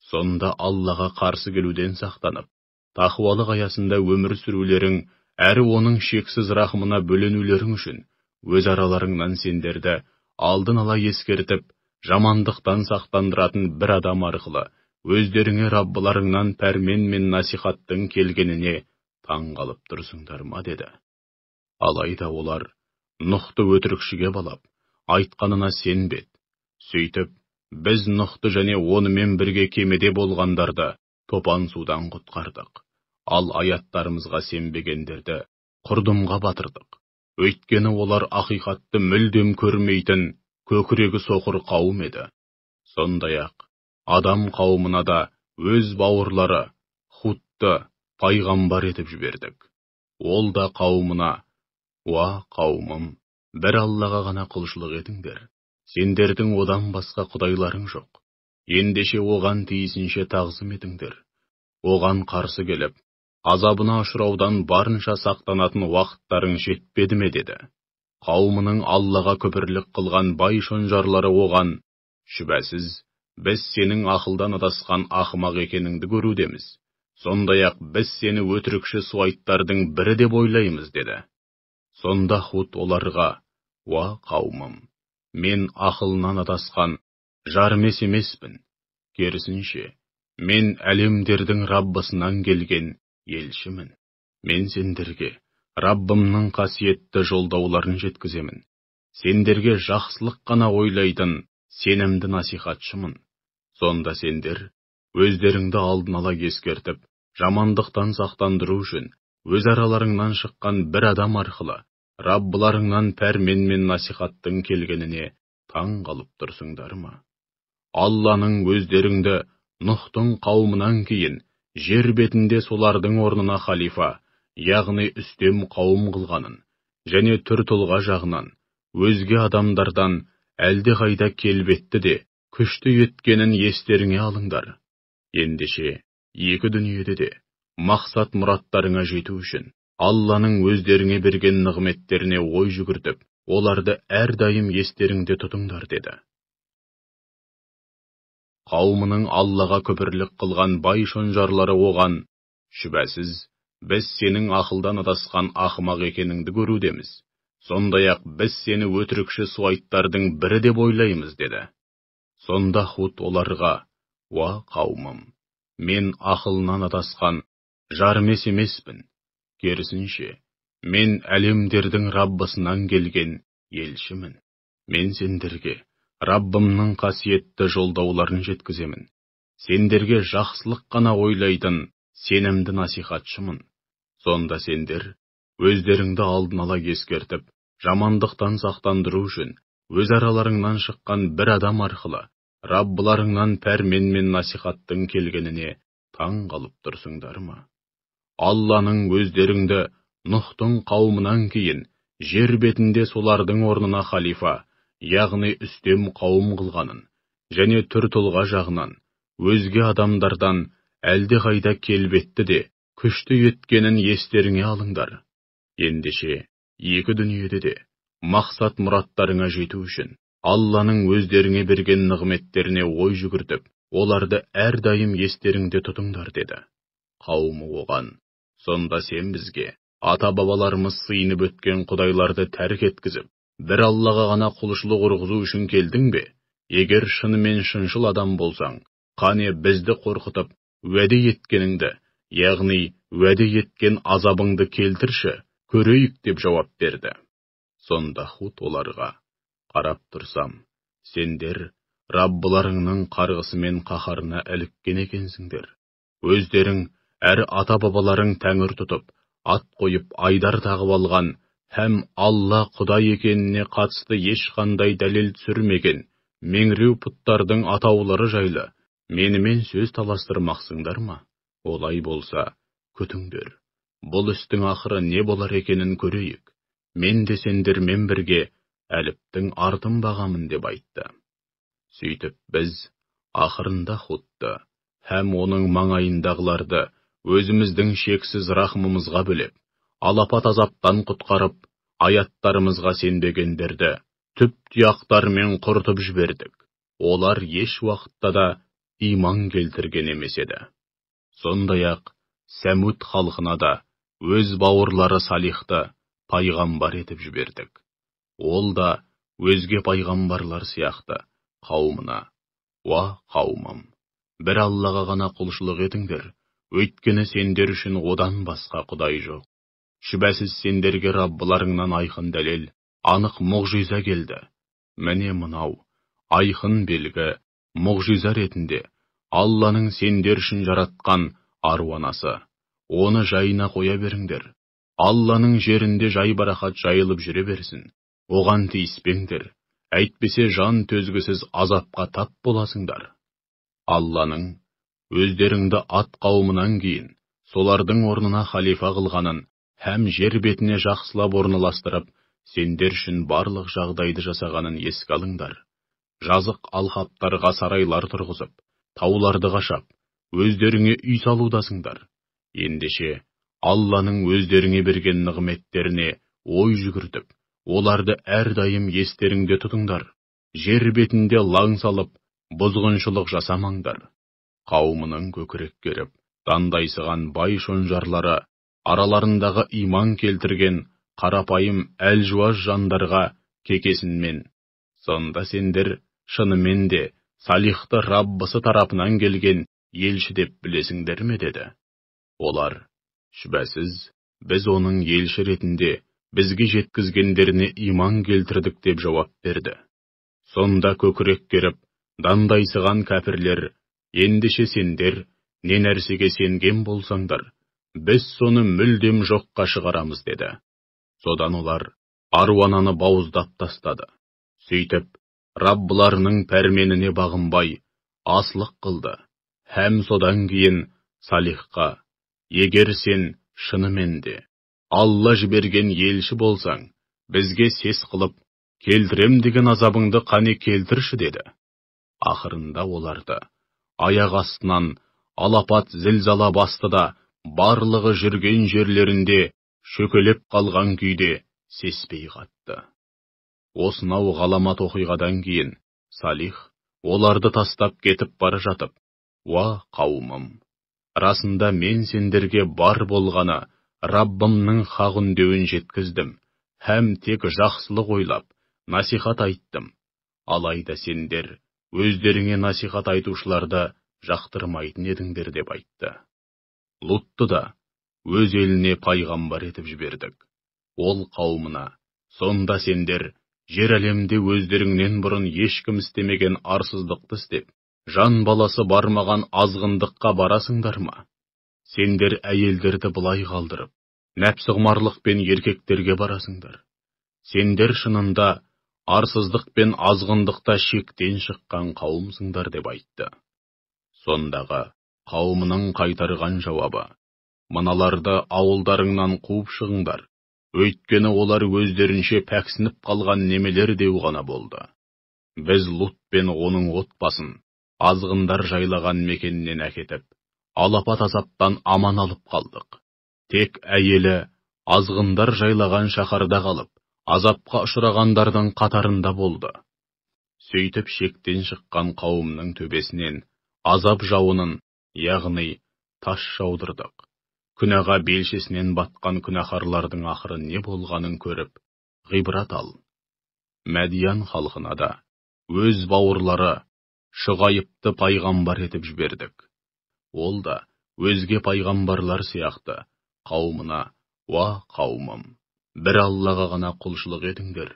Сонда Аллаға қарсы келуден сақтанып, тақуалық аясында өмір сүрулерің әрі оның шексіз рахымына бөленулерің үшін өз араларыңнан сендерді алдын ала ескертіп, жамандықтан сақтандыратын бір адам арқылы өздеріңе Раббыларыңнан пәрмен мен насихаттың келгеніне таң қалып тұрсыңдар ма?» деді. Алайда олар Нұхты өтірікшіге балап, айтқанына сенбеді. Сөйтіп, біз Нұхты және онымен бірге кемеде болғандарды топан судан құтқардық. Ал аяттарымызға сенбегендерді құрдымға батырдық. Өйткені олар ақиқатты мүлдем көрмейтін көкірегі соқыр қауым еді. Сондай-ақ, адам қауымына да өз бауырлары Худты пайғамбар етіп жібердік. Ол да қауымына: «Уа қауымым, бір Аллаға ғана құлшылық етіңдер. Сендердің одан басқа құдайларың жоқ. Ендеше оған тиісінше тағзым етіңдер. Оған қарсы келіп, азабына ұшыраудан барынша сақтанатын уақыттарың жетпеді ме?» деді. Қауымының Аллаға күпірлік қылған бай шонжарлары оған: «Шүбәсіз, біз сенің ақылдан адасқан ақымақ екеніңді көрудеміз. Сондай-ақ біз сені өтірікші суайттардың бірі деп ойлаймыз» деді. Сонда Худ оларға: «Уа қауымым, мен ақылынан адасқан жармес емеспін. Керісінше, мен әлемдердің Раббысынан келген елшімін. Мен сендерге Раббымның қасиетті жолдауларын жеткіземін. Сендерге жақсылық қана ойлайтын сенімді насихатшымын. Сонда сендер өздеріңді алдын ала ескертіп, жамандықтан сақтандыру үшін өз араларыңнан шыққан бір адам арқылы Раббыларыңнан пәрмен мен насихаттың келгеніне таң қалып тұрсыңдар ма? Алланың өздеріңді Нұхтың қауымынан кейін жер бетінде солардың орнына халифа, яғни үстем қауым қылғанын, және түр тұлға жағынан өзге адамдардан әлдеқайда келбетті де күшті еткенін естеріңе алыңдар. Ендеше, екі дүниеде де мақсат мұраттарыңа жету үшін Алланың өздеріңе берген нығметтеріне ой жүгіртіп, оларды әрдайым естеріңде тұтыңдар» деді. Қауымының Аллаға күпірлік қылған бай шонжарлары оған: «Шүбәсіз, біз сенің ақылдан адасқан ақымақ екеніңді көрудеміз. Сондай-ақ біз сені өтірікші суайттардың бірі деп ойлаймыз» деді. Сонда Худ оларға: «Уа қауымым, мен ақылынан адасқан жармес емеспін. Керісінше, мен әлемдердің Раббысынан келген елшімін. Мен сендерге Раббымның қасиетті жолдауларын жеткіземін. Сендерге жақсылық қана ойлайтын сенімді насихатшымын. Сонда сендер өздеріңді алдын ала ескертіп, жамандықтан сақтандыру үшін өз араларыңнан шыққан бір адам арқылы Раббыларыңнан пәрмен мен насихаттың келгеніне таң қалып тұрсыңдар ма? Алланың өздеріңді Нұхтың қауымынан кейін жер бетінде солардың орнына халифа, яғни үстем қауым қылғанын, және түр тұлға жағынан өзге адамдардан әлдеқайда келбетті де күшті еткенін естеріңе алыңдар. Ендеше, екі дүниеде де мақсат мұраттарыңа жету үшін Алланың өздеріңе берген нығметтеріне ой жүгіртіп, оларды әрдайым естеріңде тұтыңдар» деді. Қауымы оған: «Сонда сен бізге ата-бабаларымыз сыйынып өткен құдайларды тәрк еткізіп, бір Аллаға ғана құлшылық ұрғызу үшін келдің бе? Егер шынымен шыншыл адам болсаң, қане бізді қорқытып, уәде еткеніңді, яғни уәде еткен азабыңды келтірші, көрейік деп жауап берді. Сонда Худ оларға: қарап тұрсам, сендер Раббыларыңның қарғысы мен қаһарына іліккен екенсіңдер. Өздерің әрі ата-бабаларың тәңір тұтып, ат қойып айдар тағып алған, һәм Алла Құдай екеніне қатысты ешқандай дәлел түсірмеген меңіреу пұттардың атаулары жайлы менімен сөз таластырмақсыңдар ма? Олай болса, күтіңдер. Бұл істің ақыры не болар екенін көрейік. Мен де сендермен бірге әліптің артын бағамын деп айтты. Сөйтіп біз ақырында Худты һәм оның маңайындағыларды өзіміздің шексіз рахмымызға бөлеп, алапат азаптан құтқарып, аяттарымызға сенбегендерді түп-тұяқтарымен құртып жібердік. Олар еш уақытта да иман келтірген емес еді. Сондай-ақ Сәмуд халқына да өз бауырлары Салихты пайғамбар етіп жібердік. Ол да өзге пайғамбарлар сияқты қауымына: уа қауымым, бір Аллаға ғана құлшылық етіңдер, өйткені сендер үшін одан басқа құдай жоқ. Шүбәсіз сендерге Раббыларыңнан айқын дәлел, анық мұғжиза келді. Міне мынау айқын белгі, мұғжиза ретінде Алланың сендер үшін жаратқан аруанасы. Оны жайына қоя беріңдер. Алланың жерінде жайбарақат жайылып жүре берсін. Оған тиіспеңдер, әйтпесе жан төзгісіз азапқа тап боласыңдар. Алланың өздеріңді ат қауымынан кейін солардың орнына халифа қылғанын һәм жер бетіне жақсылап орналастырып, сендер үшін барлық жағдайды жасағанын еске алыңдар. Жазық алқаптарға сарайлар тұрғызып, тауларды қашап, өздеріңе үй салудасыңдар. Ендеше Алланың өздеріңе берген нығметтеріне ой жүгіртіп, оларды әрдайым естеріңде тұтыңдар. Жер бетінде лаң салып, бұзғыншылық жасамаңдар. Қауымының көкірек керіп, дандайсыған бай шонжарлары араларындағы иман келтірген қарапайым әлжуаз жандарға кекесінмен: сонда сендер шынымен де Салихты Раббысы тарапынан келген елші деп білесіңдер ме? Деді. Олар: шүбәсіз, біз оның елші ретінде бізге жеткізгендеріне иман келтірдік деп жауап берді. Сонда көкірек керіп, дандайсыған кәпірлер: ендеше сендер не нәрсеге сенген болсаңдар, біз соны мүлдем жоққа шығарамыз деді. Содан олар аруананы бауыздап тастады. Сөйтіп, Раббыларының пәрменіне бағынбай, аслық қылды. Һәм содан кейін Салихқа: егер сен шынымен де Алла жіберген елші болсаң, бізге сес қылып, келтірем деген азабыңды қане келтірші деді. Ақырында оларды аяқ астынан алапат зілзала басты да, барлығы жүрген жерлерінде шөкелеп қалған күйде сеспей қатты. Осынау ғаламат оқиғадан кейін Салих оларды тастап кетіп бара жатып: уа қауымым, расында мен сендерге бар болғаны Раббымның хақ үндеуін жеткіздім, һәм тек жақсылық ойлап, насихат айттым. Алайда сендер өздеріңе насихат айтушыларды жақтырмайтын едіңдер деп айтты. Лутты да өз еліне пайғамбар етіп жібердік. Ол қауымына: сонда сендер жер әлемде өздеріңнен бұрын ешкім істемеген арсыздықты істеп, жан баласы бармаған азғындыққа барасыңдар ма? Сендер әйелдерді бұлай қалдырып, нәпсіқұмарлық пен еркектерге барасыңдар. Сендер шынында арсыздық пен азғындықта шектен шыққан қауымсыңдар деп айтты. Сондағы қауымының қайтарған жауабы: мыналарды ауылдарыңнан қуып шығыңдар, өйткені олар өздерінше пәксініп қалған немелер деу ғана болды. Біз Лут пен оның отбасын азғындар жайлаған мекеннен әкетіп, алапат азаптан аман алып қалдық. Тек әйелі азғындар жайлаған шаһарда қалып, азапқа ұшырағандардың қатарында болды. Сөйтіп шектен шыққан қауымның төбесінен азап жауынын, яғни тас жаудырдық. Күнәға белшесінен батқан күнәһарлардың ақыры не болғанын көріп, ғибрат ал. Мәдиян халқына да өз бауырлары Шұғайыпты пайғамбар етіп жібердік. Ол да өзге пайғамбарлар сияқты қауымына: «Уа қауымым, бір Аллаға ғана құлшылық етіңдер,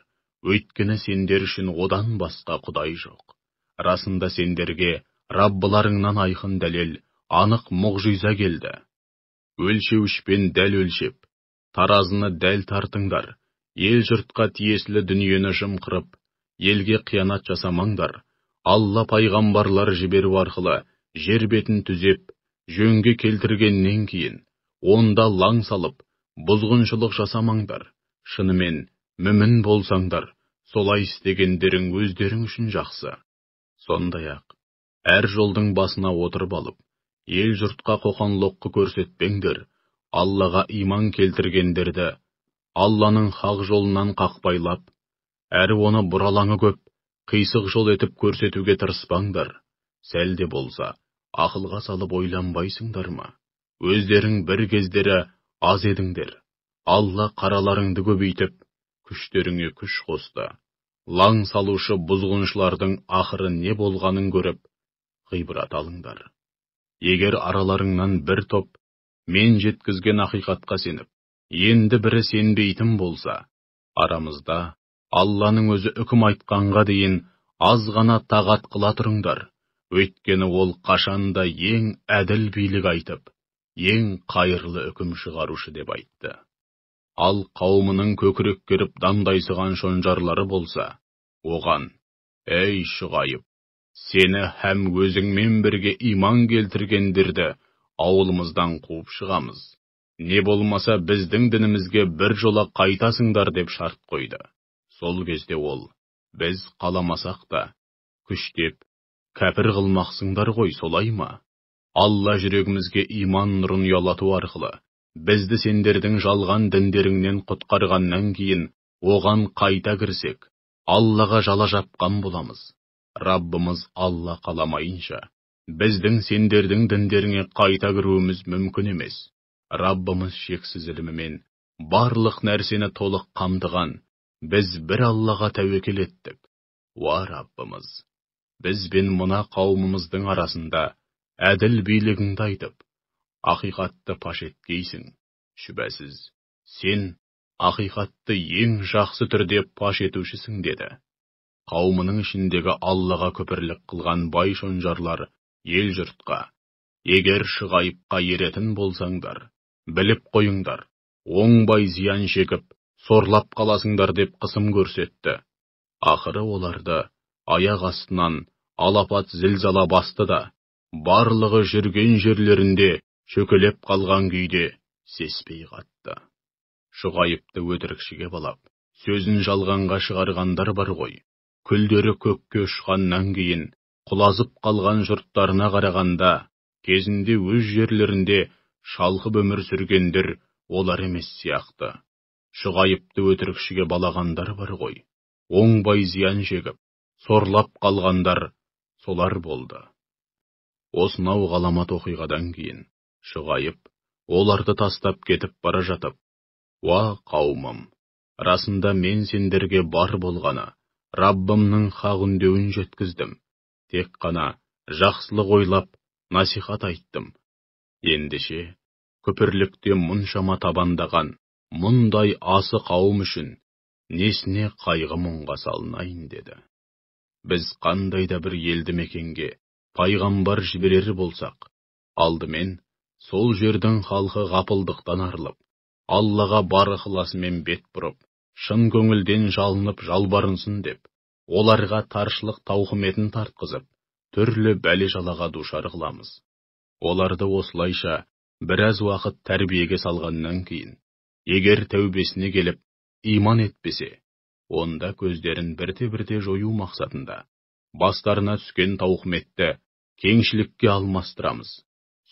өйткені сендер үшін одан басқа құдай жоқ. Расында сендерге Раббыларыңнан айқын дәлел, анық мұғжиза келді. Өлшеуішпен дәл өлшеп, таразыны дәл тартыңдар, ел жұртқа тиесілі дүниені жымқырып, елге қиянат жасамаңдар. Алла пайғамбарлар жіберу арқылы жер бетін түзеп, жөнге келтіргеннен кейін, онда лаң салып, бұзғыншылық жасамаңдар. Шынымен, мүмін болсаңдар, солай істегендерің өздерің үшін жақсы. Сондай-ақ, әр жолдың басына отырып алып, ел жұртқа қоқан-лоққы көрсетпеңдер. Аллаға иман келтіргендерді Алланың хақ жолынан қақпайлап, әрі оны бұралаңы көп, қисық жол етіп көрсетуге тырыспаңдар. Сәл де болса, ақылға салып ойланбайсыңдар ма? Өздерің бір кездері аз едіңдер. Алла қараларыңды көбейтіп, күштеріңе күш қосты. Лаң салушы бұзғыншылардың ақыры не болғанын көріп, ғибрат алыңдар. Егер араларыңнан бір топ мен жеткізген ақиқатқа сеніп, енді бірі сенбейтін болса, арамызда Алланың өзі үкім айтқанға дейін аз ғана тағат қыла тұрыңдар. Өйткені ол қашанда ең әділ билік айтып, ең қайырлы үкім шығарушы деп айтты. Ал қауымының көкірек керіп дандайсыған шонжарлары болса, оған: «Ей Шұғайып, сені һәм өзіңмен бірге иман келтіргендерді ауылымыздан қуып шығамыз. Не болмаса біздің дінімізге бір жола қайтасыңдар» деп шарт қойды. Сол кезде ол: «Біз қаламасақ та, күштеп, кәпір қылмақсыңдар ғой, солай ма? Алла жүрегімізге иман нұрын ұялату арқылы, бізді сендердің жалған діндеріңнен құтқарғаннан кейін, оған қайта кірсек, Аллаға жала жапқан боламыз. Раббымыз Алла қаламайынша, біздің сендердің діндеріңе қайта кіруіміз мүмкін емес. Раббымыз шексіз ілімімен барлық нәрсені толық қамтыған. Біз бір Аллаға тәуекел еттік. Уа Раббымыз, біз бен мына қауымымыздың арасында әділ билігіңді айтып, ақиқатты паш еткейсің. Шүбәсіз, сен ақиқатты ең жақсы түрде паш етушісің» деді. Қауымының ішіндегі Аллаға көпірлік қылған бай шонжарлар ел жұртқа: «Егер Шұғайыпқа еретін болсаңдар, біліп қойыңдар, оңбай зиян шегіп, сорлап қаласыңдар» деп қысым көрсетті. Ақыры оларды аяқ астынан алапат зілзала басты да, барлығы жүрген жерлерінде шөкелеп қалған күйде сеспей қатты. Шұғайыпты өтірікшіге балап, сөзін жалғанға шығарғандар бар ғой. Күлдері көкке ұшқаннан кейін, құлазып қалған жұрттарына қарағанда, кезінде өз жерлерінде шалқып өмір сүргендер олар емес сияқты. Шұғайыпты өтірікшіге балағандар бар ғой. Оңбай зиян шегіп, сорлап қалғандар солар болды. Осынау ғаламат оқиғадан кейін Шұғайып оларды тастап кетіп бара жатып: «Уа қауымым, расында мен сендерге бар болғаны Раббымның хақ үндеуін жеткіздім. Тек қана жақсылық ойлап, насихат айттым. Ендеше, күпірлікте мұншама табандаған мұндай асы қауым үшін несіне қайғы мұңға салынайын» деді. Біз қандай да бір елді мекенге пайғамбар жіберер болсақ, алдымен сол жердің халқы ғапылдықтан арылып, Аллаға бар ықыласымен бет бұрып, шын көңілден жалынып жалбарынсын деп, оларға таршылық тауқыметін тартқызып, түрлі бәле жалаға душар қыламыз. Оларды осылайша біраз уақыт тәрбиеге салғаннан кейін, егер тәубесіне келіп, иман етпесе, онда көздерін бірте-бірте жою мақсатында бастарына түскен тауқыметті кеңшілікке алмастырамыз.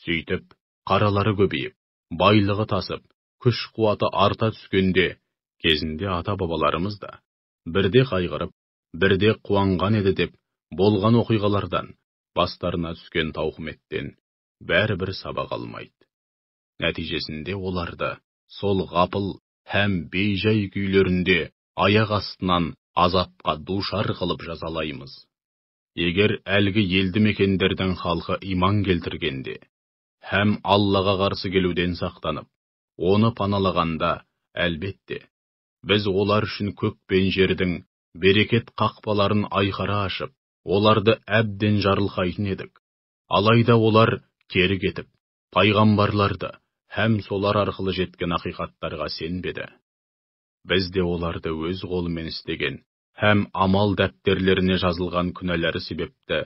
Сөйтіп, қаралары көбейіп, байлығы тасып, күш-қуаты арта түскенде, кезінде ата-бабаларымыз да бірде қайғырып, бірде қуанған еді деп, болған оқиғалардан, бастарына түскен тауқыметтен бәрібір сабақ алмайды. Нәтижесінде оларды сол ғапыл һәм бейжай күйлерінде аяқ астынан азапқа душар қылып жазалаймыз. Егер әлгі елді мекендердің халқы иман келтіргенде, һәм Аллаға қарсы келуден сақтанып, оны паналағанда, әлбетте, біз олар үшін көк пен жердің берекет қақпаларын айқара ашып, оларды әбден жарылқайтын едік. Алайда олар кері кетіп, пайғамбарларды һәм солар арқылы жеткен ақиқаттарға сенбеді. Біз де оларды өз қолымен істеген һәм амал дәптерлеріне жазылған күнәлары себепті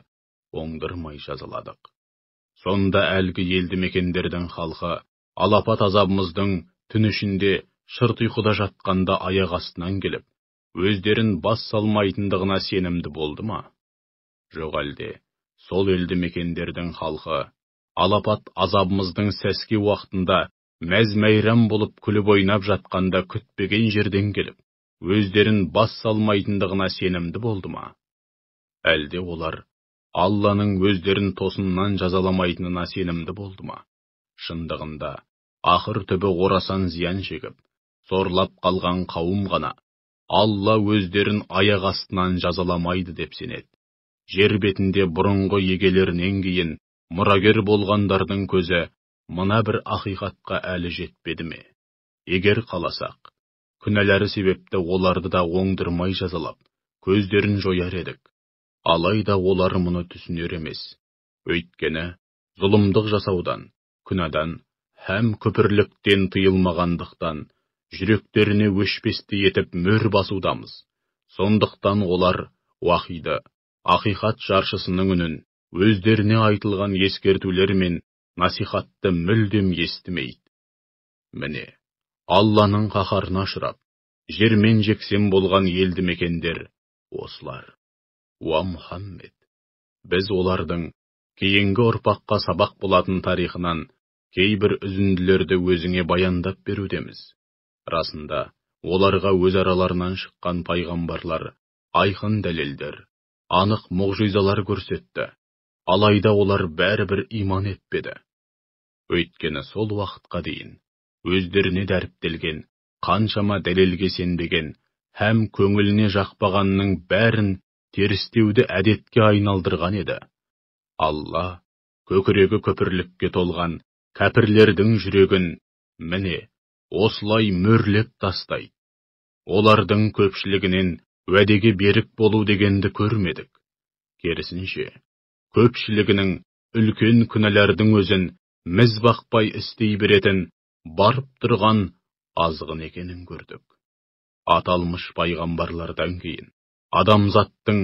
оңдырмай жазаладық. Сонда әлгі елді мекендердің халқы алапат азабымыздың түн ішінде шырт ұйқыда жатқанда аяқ астынан келіп, өздерін бас салмайтындығына сенімді болды ма? Жоқ әлде, сол елді мекендердің халқы алапат азабымыздың сәске уақытында мәз-мәйрам болып күліп ойнап жатқанда күтпеген жерден келіп, өздерін бас салмайтындығына сенімді болды ма? Әлде олар Алланың өздерін тосыннан жазаламайтынына сенімді болды ма? Шындығында, ақыр түбі орасан зиян шегіп, сорлап қалған қауым ғана Алла өздерін аяқ астынан жазаламайды деп сенеді. Жер бетінде бұрынғы егелерінен кейін мұрагер болғандардың көзі мына бір ақиқатқа әлі жетпеді ме? Егер қаласақ, күнәлары себепті оларды да оңдырмай жазалап, көздерін жояр едік. Алайда олар мұны түсінер емес. Өйткені, зұлымдық жасаудан, күнәдан һәм күпірліктен тыйылмағандықтан, жүректеріне өшпесті етіп мөр басудамыз. Сондықтан олар уахиды, ақиқат жаршысының үнін, өздеріне айтылған ескертулер мен насихатты мүлдем естімейді. Міне, Алланың қаһарына ұшырап, жермен жексен болған елді мекендер осылар. Уа Мұхаммед, біз олардың кейінгі ұрпаққа сабақ болатын тарихынан кейбір үзінділерді өзіңе баяндап берудеміз. Расында, оларға өз араларынан шыққан пайғамбарлар айқын дәлелдер, анық мұғжизалар көрсетті. Алайда олар бәрібір иман етпеді. Өйткені сол уақытқа дейін өздеріне дәріптелген, қаншама дәлелге сенбеген һәм көңіліне жақпағанның бәрін терістеуді әдетке айналдырған еді. Алла көкірегі көпірлікке толған кәпірлердің жүрегін міне осылай мөрлеп тастайды. Олардың көпшілігінен уәдеге берік болу дегенді көрмедік. Керісінше, көпшілігінің үлкен күнәлардың өзін міз бақпай істей беретін барып тұрған азғын екенін көрдік. Аталмыш пайғамбарлардан кейін адамзаттың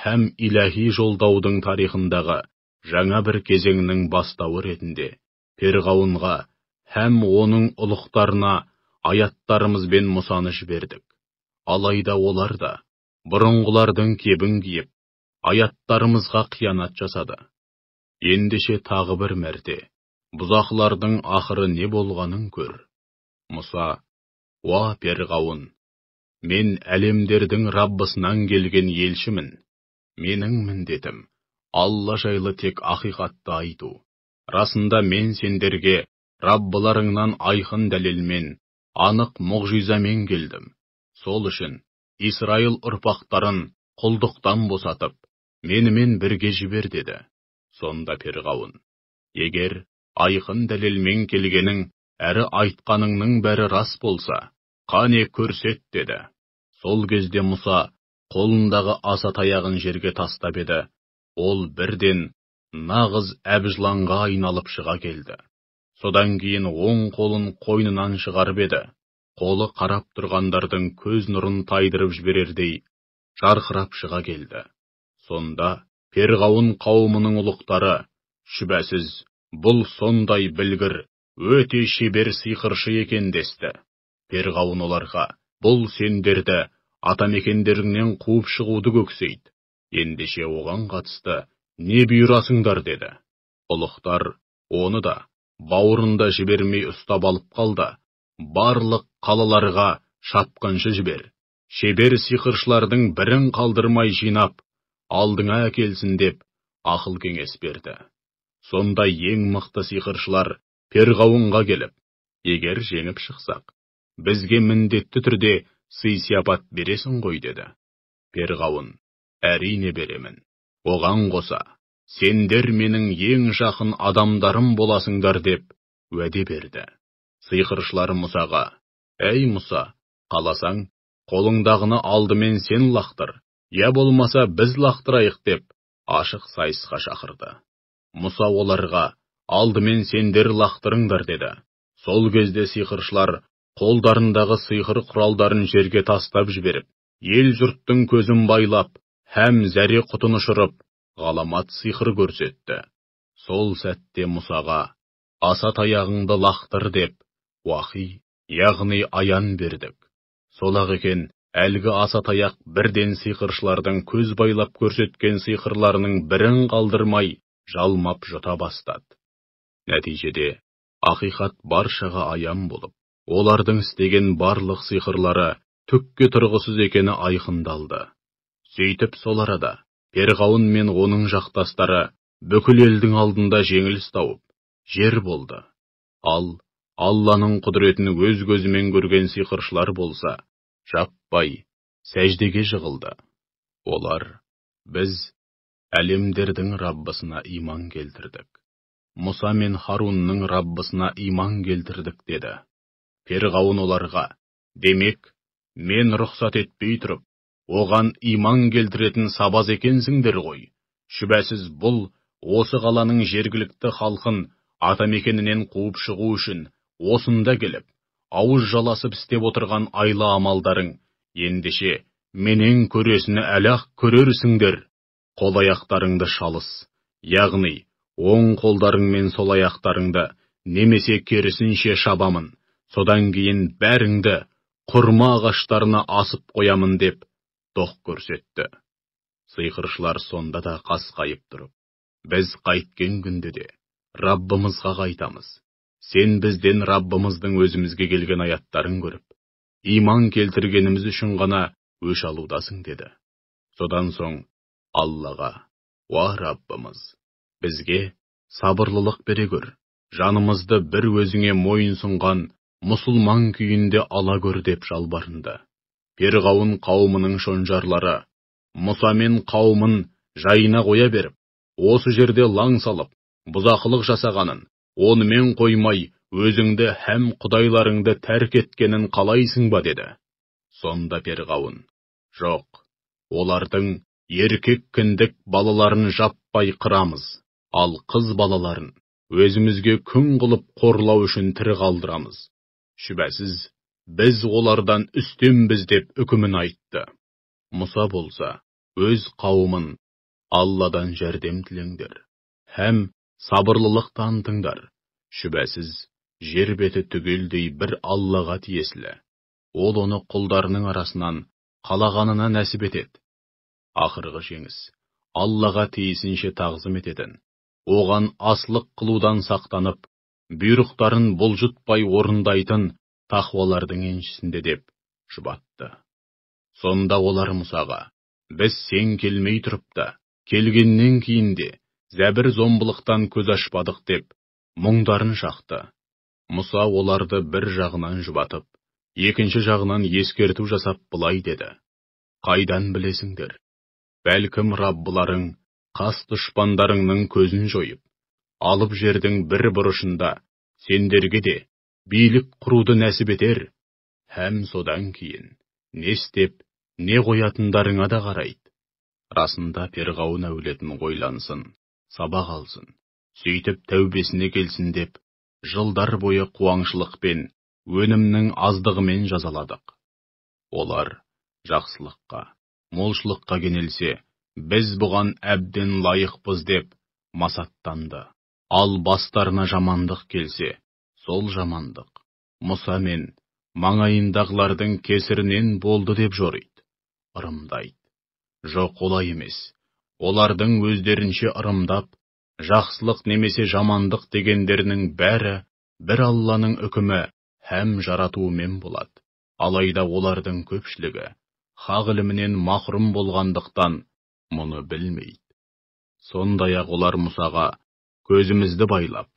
һәм иләһи жолдаудың тарихындағы жаңа бір кезеңнің бастауы ретінде Перғауынға һәм оның ұлықтарына аяттарымызбен Мұсаны жібердік. Алайда олар да бұрынғылардың кебін киіп, аяттарымызға қиянат жасады. Ендеше тағы бір мәрте бұзақылардың ақыры не болғанын көр. Мұса: уа Перғауын, мен әлемдердің Раббысынан келген елшімін. Менің міндетім Алла жайлы тек ақиқатты айту. Расында мен сендерге Раббыларыңнан айқын дәлелмен, анық мұғжизамен келдім. Сол үшін Исраил ұрпақтарын құлдықтан босатып, менімен бірге жібер деді. Сонда Перғауын: егер айқын дәлелмен келгенің әрі айтқаныңның бәрі рас болса, қане көрсет деді. Сол кезде Мұса қолындағы аса таяғын жерге тастап еді. Ол бірден нағыз әбжыланға айналып шыға келді. Содан кейін оң қолын қойнынан шығарып еді. Қолы қарап тұрғандардың көз нұрын тайдырып жіберердей жарқырап шыға келді. Сонда Перғауын қауымының ұлықтары: шүбәсіз, бұл сондай білгір, өте шебер сиқыршы екен десті. Перғауын оларға: бұл сендерді атамекендеріңнен қуып шығуды көксейді. Ендеше оған қатысты не бұйырасыңдар деді. Ұлықтар оны да бауырында жібермей ұстап алып қалды. Барлық қалаларға шапқыншы жібер. Шебер сиқыршылардың бірін қалдырмай жинап, алдыңа әкелсін деп ақыл кеңес берді. Сонда ең мықты сиқыршылар Перғауынға келіп: егер жеңіп шықсақ, бізге міндетті түрде сый-сияпат бересің ғой деді. Перғауын: әрине беремін. Оған қоса, сендер менің ең жақын адамдарым боласыңдар деп уәде берді. Сиқыршылар Мұсаға: әй Мұса, қаласаң, қолыңдағыны алдымен сен лақтыр, я болмаса біз лақтырайық деп ашық сайысқа шақырды. Мұса оларға: алдымен сендер лақтырыңдар деді. Сол кезде сиқыршылар қолдарындағы сиқыр құралдарын жерге тастап жіберіп, ел жұрттың көзін байлап, һәм зәре құтын ұшырып, ғаламат сиқыр көрсетті. Сол сәтте Мұсаға: аса таяғыңды лақтыр деп уахи, яғни аян бердік. Сол-ақ екен, әлгі аса таяқ бірден сиқыршылардың көз байлап көрсеткен сиқырларының бірін қалдырмай жалмап жұта бастады. Нәтижеде ақиқат баршаға аян болып, олардың істеген барлық сиқырлары түкке тұрғысыз екені айқындалды. Сөйтіп сол арада Перғауын мен оның жақтастары бүкіл елдің алдында жеңіліс тауып, жер болды. Ал Алланың құдіретін өз көзімен көрген сиқыршылар болса, жаппай сәждеге жығылды. Олар: біз әлемдердің Раббысына иман келтірдік. Мұса мен Харунның Раббысына иман келтірдік деді. Перғауын оларға: демек, мен рұқсат етпей тұрып, оған иман келтіретін сабаз екенсіңдер ғой. Шүбәсіз бұл осы қаланың жергілікті халқын атамекенінен қуып шығу үшін осында келіп, ауыз жаласып істеп отырған айла амалдарың, ендеше менен көресіні әлі-ақ көрерсіңдер. Қол аяқтарыңды шалыс, яғни оң қолдарың мен сол аяқтарыңды немесе керісінше шабамын, содан кейін бәріңді құрма ағаштарына асып қоямын деп доқ көрсетті. Сиқыршылар сонда да қасқайып тұрып: біз қайткен күнде де Раббымызға қайтамыз. Сен бізден Раббымыздың өзімізге келген аяттарын көріп, иман келтіргеніміз үшін ғана өш алудасың деді. Содан соң Аллаға: уа Раббымыз, бізге сабырлылық бере көр, жанымызды бір өзіңе мойынсұнған мұсылман күйінде ала көр деп жалбарынды. Перғауын қауымының шонжарлары Мұса мен қауымын жайына қоя беріп, осы жерде лаң салып, бұзақылық жасағанын, онымен қоймай, өзіңді һәм құдайларыңды тәрк еткенін қалайсың ба деді. Сонда Перғауын: жоқ, олардың еркек кіндік балаларын жаппай қырамыз, ал қыз балаларын өзімізге күң қылып қорлау үшін тірі қалдырамыз. Шүбәсіз, біз олардан үстембіз деп үкімін айтты. Мұса болса, өз қауымын: Алладан жәрдем тілеңдер, һәм сабырлылық танытыңдар. Шүбәсіз, жер беті түгелдей бір Аллаға тиесілі. Ол оны құлдарының арасынан қалағанына нәсіп етеді. Ақырғы жеңіс Аллаға тиісінше тағзым ететін, оған аслық қылудан сақтанып, бұйрықтарын бұлжытпай орындайтын тақуалардың еншісінде деп жұбатты. Сонда олар Мұсаға: біз сен келмей тұрып та, келгеннен кейін де зәбір зомбылықтан көз ашпадық деп мұңдарын шақты. Мұса оларды бір жағынан жұбатып, екінші жағынан ескерту жасап былай деді: қайдан білесіңдер? Бәлкім Раббыларың қас дұшпандарыңның көзін жойып, алып жердің бір бұрышында сендерге де билік құруды нәсіп етер, һәм содан кейін не істеп, не қоятындарыңа да қарайды. Расында Перғауын әулетін ойлансын, сабақ алсын, сөйтіп тәубесіне келсін деп, жылдар бойы қуаңшылықпен, өнімнің аздығымен жазаладық. Олар жақсылыққа, молшылыққа кенелсе, біз бұған әбден лайықпыз деп масаттанды. Ал бастарына жамандық келсе, сол жамандық Мұса мен маңайындағылардың кесірінен болды деп жорайды, ырымдайды. Жоқ, олай емес. Олардың өздерінше ырымдап, жақсылық немесе жамандық дегендерінің бәрі бір Алланың үкімі һәм жаратуымен болады. Алайда олардың көпшілігі хақ ілімінен махрұм болғандықтан мұны білмейді. Сондай-ақ олар Мұсаға: көзімізді байлап,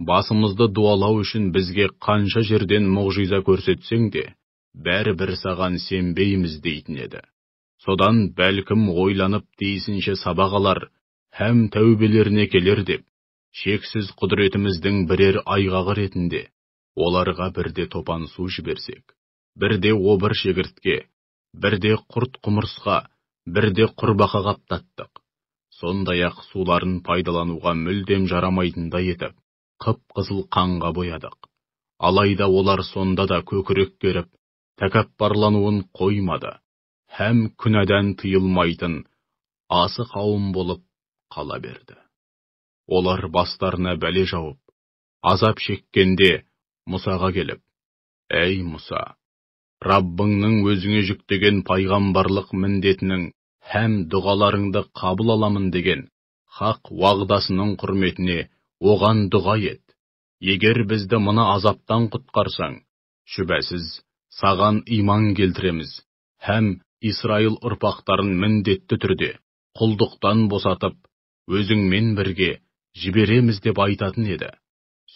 басымызды дуалау үшін бізге қанша жерден мұғжиза көрсетсең де, бәрі бір саған сенбейміз дейтін еді. Содан бәлкім ойланып тиісінше сабақ алар, һәм тәубелеріне келер деп, шексіз құдіретіміздің бірер айғағы ретінде, оларға бірде топан су жіберсек, бірде обыр шегіртке, бірде құрт құмырсқа, бірде құрбақа қаптаттық. Сондай-ақ суларын пайдалануға мүлдем жарамайтындай етіп, қып-қызыл қанға боядық. Алайда олар сонда да көкірек керіп, тәкаппарлануын қоймады, һәм күнәдан тыйылмайтын асы қауым болып қала берді. Олар бастарына бәле жауып, азап шеккенде Мұсаға келіп, «Әй Мұса, Раббыңның өзіңе жүктеген пайғамбарлық міндетінің һәм дұғаларыңды қабыл аламын деген хақ уағдасының құрметіне оған дұға ет. Егер бізді мына азаптан құтқарсаң, шүбәсіз саған иман келтіреміз, һәм Исраил ұрпақтарын міндетті түрде құлдықтан босатып, өзіңмен бірге жібереміз деп айтатын еді.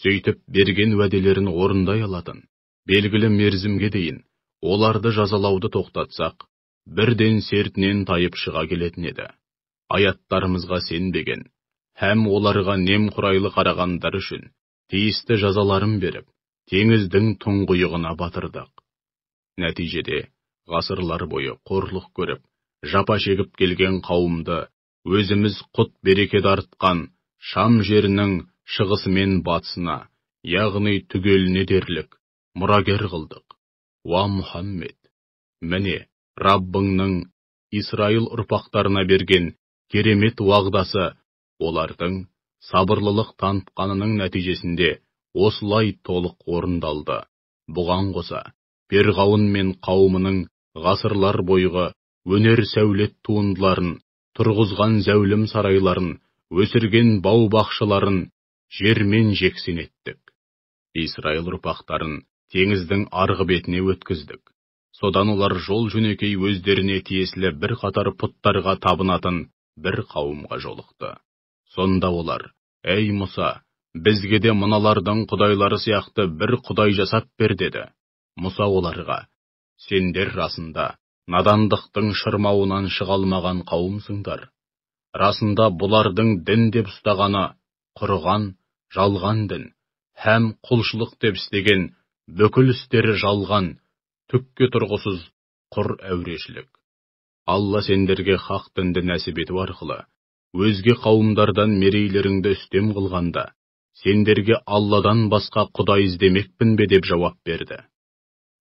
Сөйтіп берген уәделерін орындай алатын, белгілі мерзімге дейін оларды жазалауды тоқтатсақ, бірден сертінен тайып шыға келетін еді. Аяттарымызға сенбеген, һәм оларға немқұрайлы қарағандар үшін тиісті жазаларын беріп, теңіздің тұңғиығына батырдық. Нәтижеде, ғасырлар бойы қорлық көріп, жапа шегіп келген қауымды өзіміз құт береке артқан Шам жерінің шығысы мен батысына, яғни түгеліне дерлік, мұрагер қылдық. Уа Мұхаммед, міне, Раббыңның Исраил ұрпақтарына берген керемет уағдасы олардың сабырлылық танытқанының нәтижесінде осылай толық орындалды. Бұған қоса, Перғауын мен қауымының ғасырлар бойғы өнер сәулет туындыларын, тұрғызған зәулім сарайларын, өсірген бау-бақшаларын жермен жексен еттік. Исраил ұрпақтарын теңіздің арғы бетіне өткіздік. Содан олар жол жөнекей өздеріне тиесілі бір қатар пұттарға табынатын бір қауымға жолықты. Сонда олар, «Әй Мұса, бізге де мыналардың құдайлары сияқты бір құдай жасап бер» деді. Мұса оларға, «Сендер расында надандықтың шырмауынан шыға алмаған қауымсыңдар. Расында бұлардың дін деп ұстағаны құрған, жалған дін, һәм құлшылық деп істеген бүкіл істері жалған, түкке тұрғысыз құр әурешілік. Алла сендерге хақ дінді нәсіп ету арқылы, өзге қауымдардан мерейлеріңді үстем қылғанда, сендерге Алладан басқа құдай іздемекпін бе деп жауап берді.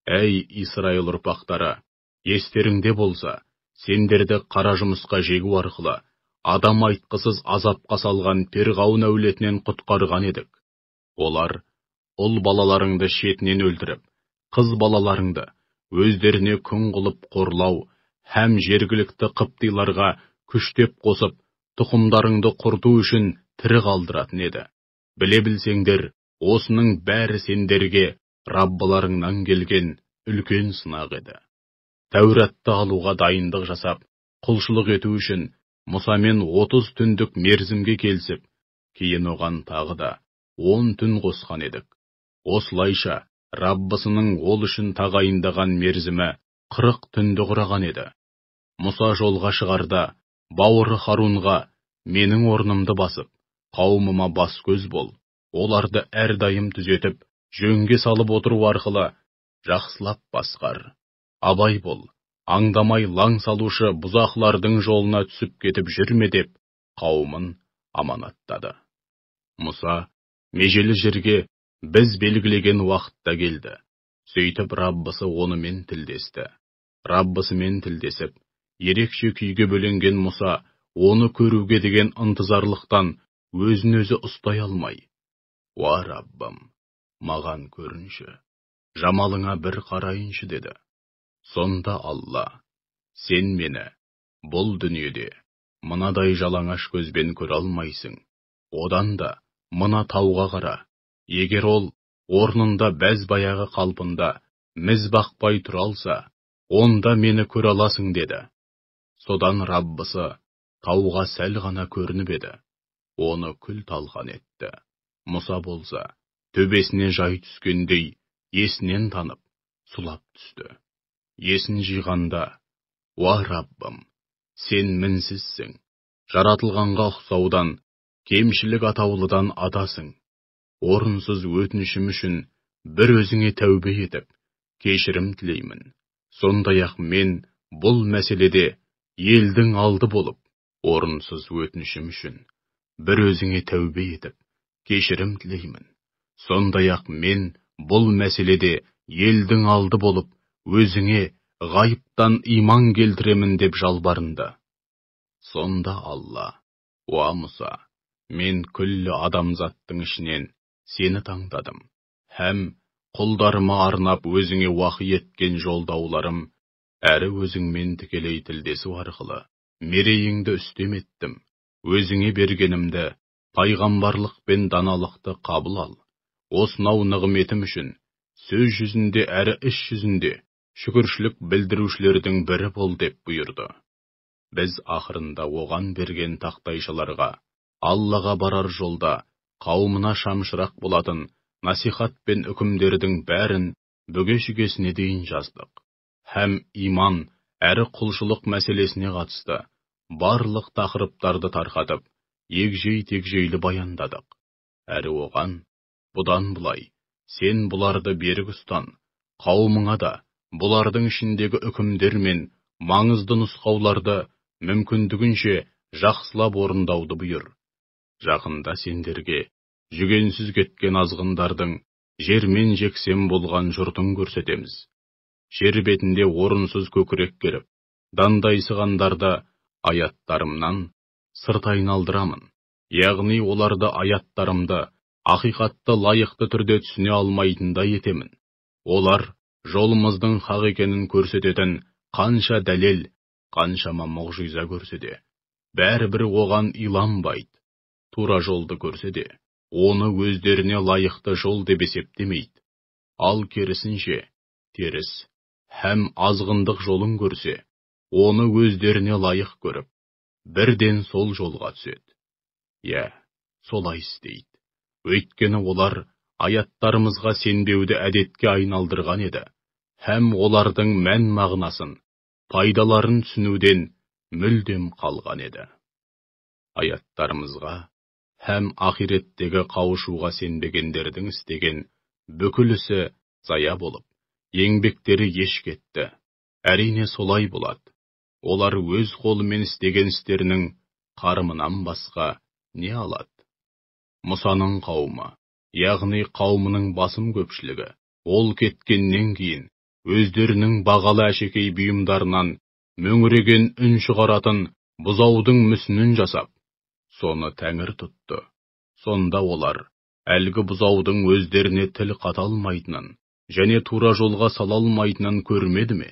Әй Исраил ұрпақтары, естеріңде болса, сендерді қара жұмысқа жегу арқылы, адам айтқысыз азапқа салған Перғауын әулетінен құтқарған едік. Олар, ұл балаларыңды шетінен өлтіріп, қыз балаларыңды өздеріне күң қылып қорлау, һәм жергілікті қыптиларға күштеп қосып, тұқымдарыңды құрту үшін тірі қалдыратын еді. Біле білсеңдер, осының бәрі сендерге Раббыларыңнан келген үлкен сынақ еді. Тәуратты алуға дайындық жасап, құлшылық ету үшін Мұсамен 30 түндік мерзімге келсіп, кейін оған тағы да 10 түн қосқан едік. Осылайша, Раббысының ол үшін тағайындаған мерзімі 40 түнді құраған еді. Мұса жолға шығарда, бауыры Харунға, менің орнымды басып, қауымыма бас көз бол, оларды әрдайым түзетіп, жөнге салып отыру арқылы жақсылап басқар. Абай бол, аңдамай лаң салушы бұзақылардың жолына түсіп кетіп жүрме деп, қауымын аманаттады. Мұса, межелі жерге біз белгілеген уақытта келді. Сөйтіп Раббысы онымен тілдесті. Раббысымен тілдесіп, ерекше күйге бөленген Мұса, оны көруге деген ынтызарлықтан өзін өзі ұстай алмай, «Уа Раббым, маған көрінші, жамалыңа бір қарайыншы» деді. Сонда Алла, «Сен мені бұл дүниеде мынадай жалаңаш көзбен көре алмайсың. Одан да мына тауға қара. Егер ол орнында бәз-баяғы қалпында міз бақпай тұра алса, онда мені көре аласың» деді. Содан Раббысы тауға сәл ғана көрініп еді. Оны күл талқан етті. Мұса болса, төбесіне жай түскендей, есінен танып, сұлап түсті. Есін жиғанда, Уа Раббым, сен мінсізсің, жаратылғанға ұқсаудан, кемшілік атаулыдан адасың. Орынсыз өтінішім үшін бір өзіңе тәубе етіп, кешірім тілеймін. Сондай-ақ мен бұл мәселеде елдің алды болып, орынсыз өтінішім үшін бір өзіңе тәубе етіп, кешірім тілеймін. Сондай-ақ мен бұл мәселеде елдің алды болып, өзіңе ғайыптан иман келтіремін деп жалбарынды. Сонда Алла: уа Мұса, мен күллі адамзаттың ішінен сені таңдадым. Һәм құлдарыма арнап өзіңе уахи еткен жолдауларым, әрі өзіңмен тікелей тілдесу арқылы мерейіңді үстем еттім. Өзіңе бергенімді, пайғамбарлық пен даналықты қабыл ал. Осынау нығметім үшін сөз жүзінде әрі іс жүзінде шүкіршілік білдірушілердің бірі бол деп бұйырды. Біз ақырында оған берген тақтайшаларға, Аллаға барар жолда қауымына шамшырақ болатын насихат пен үкімдердің бәрін бүге-шүгесіне дейін жаздық. Һәм иман әрі құлшылық мәселесіне қатысты барлық тақырыптарды тарқатып, егжей-тегжейлі баяндадық. Әрі оған: бұдан бұлай, сен бұларды берік ұстан, қауымыңа да бұлардың ішіндегі үкімдер мен маңызды нұсқауларды мүмкіндігінше жақсылап орындауды бұйыр. Жақында сендерге жүгенсіз кеткен азғындардың жермен жексен болған жұртын көрсетеміз. Жер бетінде орынсыз көкірек керіп, дандайсығандарды аяттарымнан сырт айналдырамын. Яғни оларды аяттарымды ақиқатты лайықты түрде түсіне алмайтындай етемін. Олар жолымыздың хақ екенін көрсететін қанша дәлел, қаншама мұғжиза көрсе де, бәрібір оған иланбайды. Тура жолды көрсе де, оны өздеріне лайықты жол деп есептемейді. Ал керісінше, теріс һәм азғындық жолын көрсе, оны өздеріне лайық көріп, бірден сол жолға түседі. Солай істейді. Өйткені олар аяттарымызға сенбеуді әдетке айналдырған еді, һәм олардың мән мағынасын, пайдаларын түсінуден мүлдем қалған еді. Аяттарымызға һәм ақиреттегі қауышуға сенбегендердің істеген бүкіл ісі зая болып, еңбектері еш кетті. Әрине солай болады. Олар өз қолымен істеген істерінің қарымынан басқа не алады? Мұсаның қауымы, яғни қауымының басым көпшілігі, ол кеткеннен кейін өздерінің бағалы әшекей бұйымдарынан мөңіреген үн шығаратын бұзаудың мүсінін жасап, соны тәңір тұтты. Сонда олар әлгі бұзаудың өздеріне тіл қата алмайтынын және тура жолға сала алмайтынын көрмеді ме?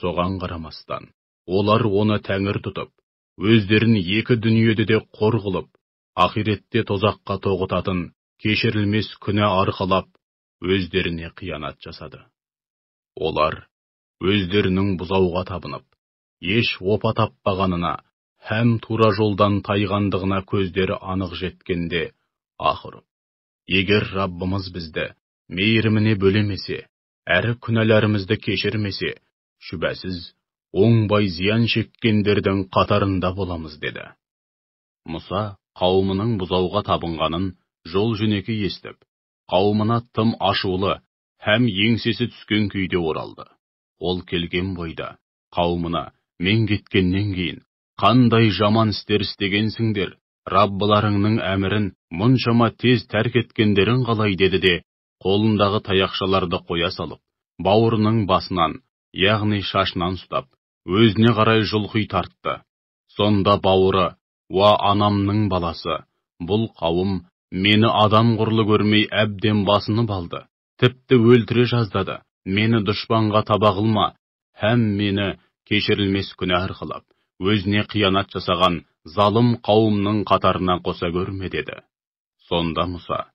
Соған қарамастан, олар оны тәңір тұтып, өздерін екі дүниеде де қор қылып, ақиретте тозаққа тоғытатын кешірілмес күнә арқалап, өздеріне қиянат жасады. Олар өздерінің бұзауға табынып, еш опа таппағанына һәм тура жолдан тайғандығына көздері анық жеткенде ақырып: егер Раббымыз бізді мейіріміне бөлемесе, әрі күнәларымызды кешірмесе, шүбәсіз оңбай зиян шеккендердің қатарында боламыз деді. Мұса қауымының бұзауға табынғанын жол жөнекі естіп, қауымына тым ашулы һәм еңсесі түскен күйде оралды. Ол келген бойда қауымына: мен кеткеннен кейін қандай жаман істер істегенсіңдер, Раббыларыңның әмірін мұншама тез тәрк еткендерін қалай деді де, қолындағы таяқшаларды қоя салып, бауырының басынан, яғни шашынан ұстап, өзіне қарай жұлқи тартты. Сонда бауыры: уа анамның баласы, бұл қауым мені адам құрлы көрмей әбден басынып алды, тіпті өлтіре жаздады. Мені дұшпанға таба қылма, һәм мені кешірілмес күнә арқылап, өзіне қиянат жасаған залым қауымның қатарына қоса көрме деді. Сонда Мұса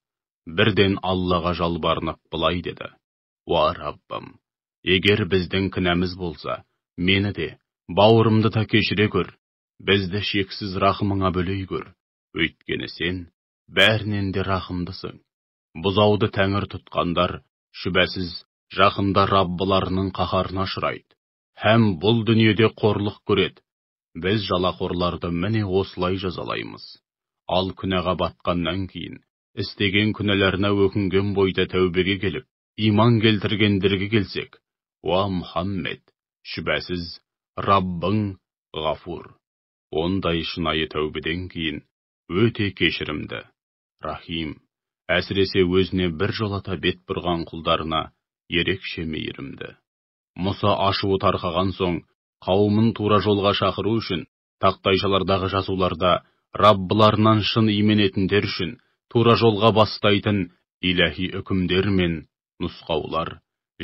бірден Аллаға жалбарынып былай деді: уа Раббым, егер біздің кінәміз болса, мені де, бауырымды да кешіре көр, бізді шексіз рахымыңа бөлей көр. Өйткені сен бәрінен де рахымдысың. Бұзауды тәңір тұтқандар шүбәсіз жақында Раббыларының қаһарына ұшырайды. һәм бұл дүниеде қорлық көреді. Біз жалақорларды міне осылай жазалаймыз. Ал күнәға батқаннан кейін, істеген күнәләріне өкінген бойда тәубеге келіп, иман келтіргендерге келсек, уа Мұхаммед, шүбәсіз, Раббың ғафур. Ондай шынайы тәубеден кейін, өте кешірімді, рахим, әсіресе өзіне бір жолата бет бұрған құлдарына ерекше мейірімді. Мұса ашуы тарқаған соң, қауымын тура жолға шақыру үшін, тақтайшалардағы жазуларда Раббыларынан шын именетіндер үшін тура жолға бастайтын иләһи үкімдер мен нұсқаулар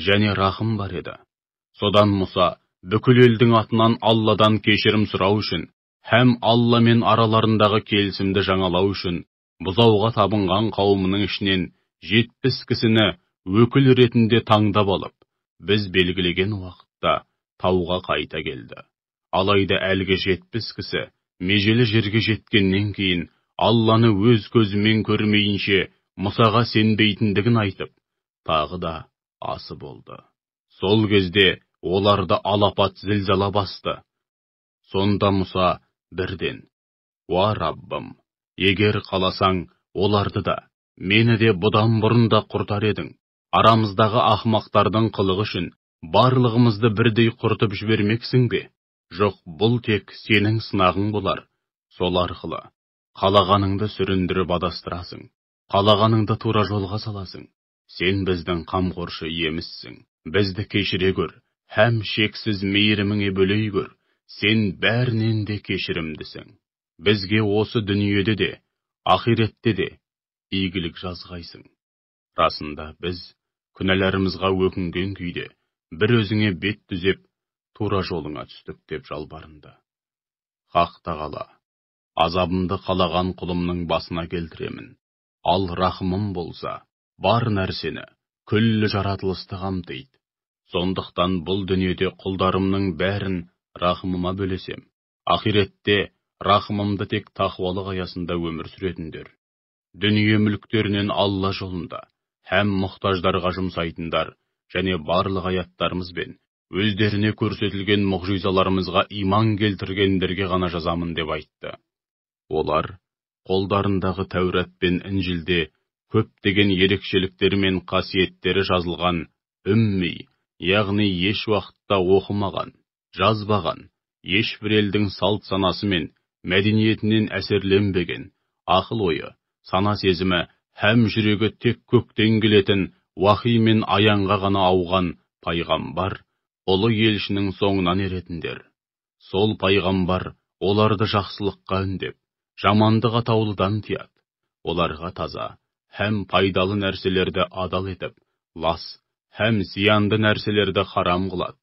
және рахым бар еді. Содан Мұса бүкіл елдің атынан Алладан кешірім сұрау үшін, һәм Алламен араларындағы келісімді жаңалау үшін, бұзауға табынған қауымының ішінен 70 кісіні өкіл ретінде таңдап алып, біз белгілеген уақытта тауға қайта келді. Алайда әлгі 70 кісі межелі жерге жеткеннен кейін Алланы өз көзімен көрмейінше Мұсаға сенбейтіндігін айтып, тағы да асы болды. Сол кезде оларды алапат зілзала басты. Сонда Мұса бірден, уа Раббым, егер қаласаң, оларды да, мені де бұдан бұрын да құртар едің. Арамыздағы ақмақтардың қылығы үшін барлығымызды бірдей құртып жібермексің бе? Жоқ, бұл тек сенің сынағың болар. Сол арқылы қалағаныңды сүріндіріп адастырасың, қалағаныңды тура жолға саласың. Сен біздің қамқоршы иемізсің. Бізді кешіре көр, һәм шексіз мейіріміңе бөлей көр. Сен бәрінен де кешірімдісің. Бізге осы дүниеде де, ақиретте де игілік жазғайсың. Расында біз күнәларымызға өкінген күйде бір өзіңе бет түзеп, тура жолыңа түстік деп жалбарынды. Хақ тағала, азабымды қалаған құлымның басына келтіремін. Ал рахымым болса, бар нәрсені, күллі жаратылысты қамтиды. Сондықтан бұл дүниеде құлдарымның бәрін рахымыма бөлесем. Ақиретте рахымымды тек тақуалық аясында өмір сүретіндер. Дүние мүліктерінен Алла жолында, һәм мұқтаждарға жұмсайтындар, және барлық аяттарымызбен өздеріне көрсетілген мұғжизаларымызға иман келтіргендерге ғана жазамын деп айтты. Олар қолдарындағы Тәурат пен Інжілде көптеген ерекшеліктері мен қасиеттері жазылған үмми, яғни еш уақытта оқымаған, жазбаған, ешбір елдің салт санасы мен мәдениетінен әсерленбеген, ақыл ойы, сана сезімі һәм жүрегі тек көктен келетін уахи мен аянға ғана ауған пайғамбар, ұлы елшінің соңынан еретіндер. Сол пайғамбар оларды жақсылыққа үндеп, жамандық атаулыдан тияды. Оларға таза һәм пайдалы нәрселерді адал етіп, лас һәм зиянды нәрселерді харам қылады.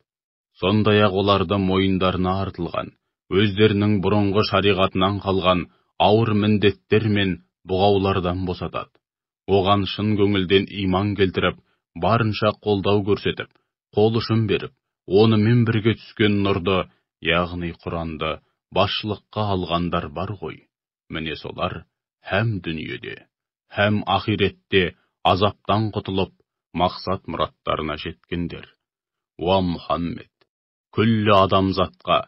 Сондай-ақ оларды мойындарына артылған, өздерінің бұрынғы шариғатынан қалған ауыр міндеттер мен бұғаулардан босатады. Оған шын көңілден иман келтіріп, барынша қолдау көрсетіп, қол ұшын беріп, онымен бірге түскен нұрды, яғни Құранды басшылыққа алғандар бар ғой. Міне солар һәм дүниеде, һәм ақиретте азаптан құтылып, мақсат мұраттарына жеткендер. Уа Мұхаммед, күллі адамзатқа,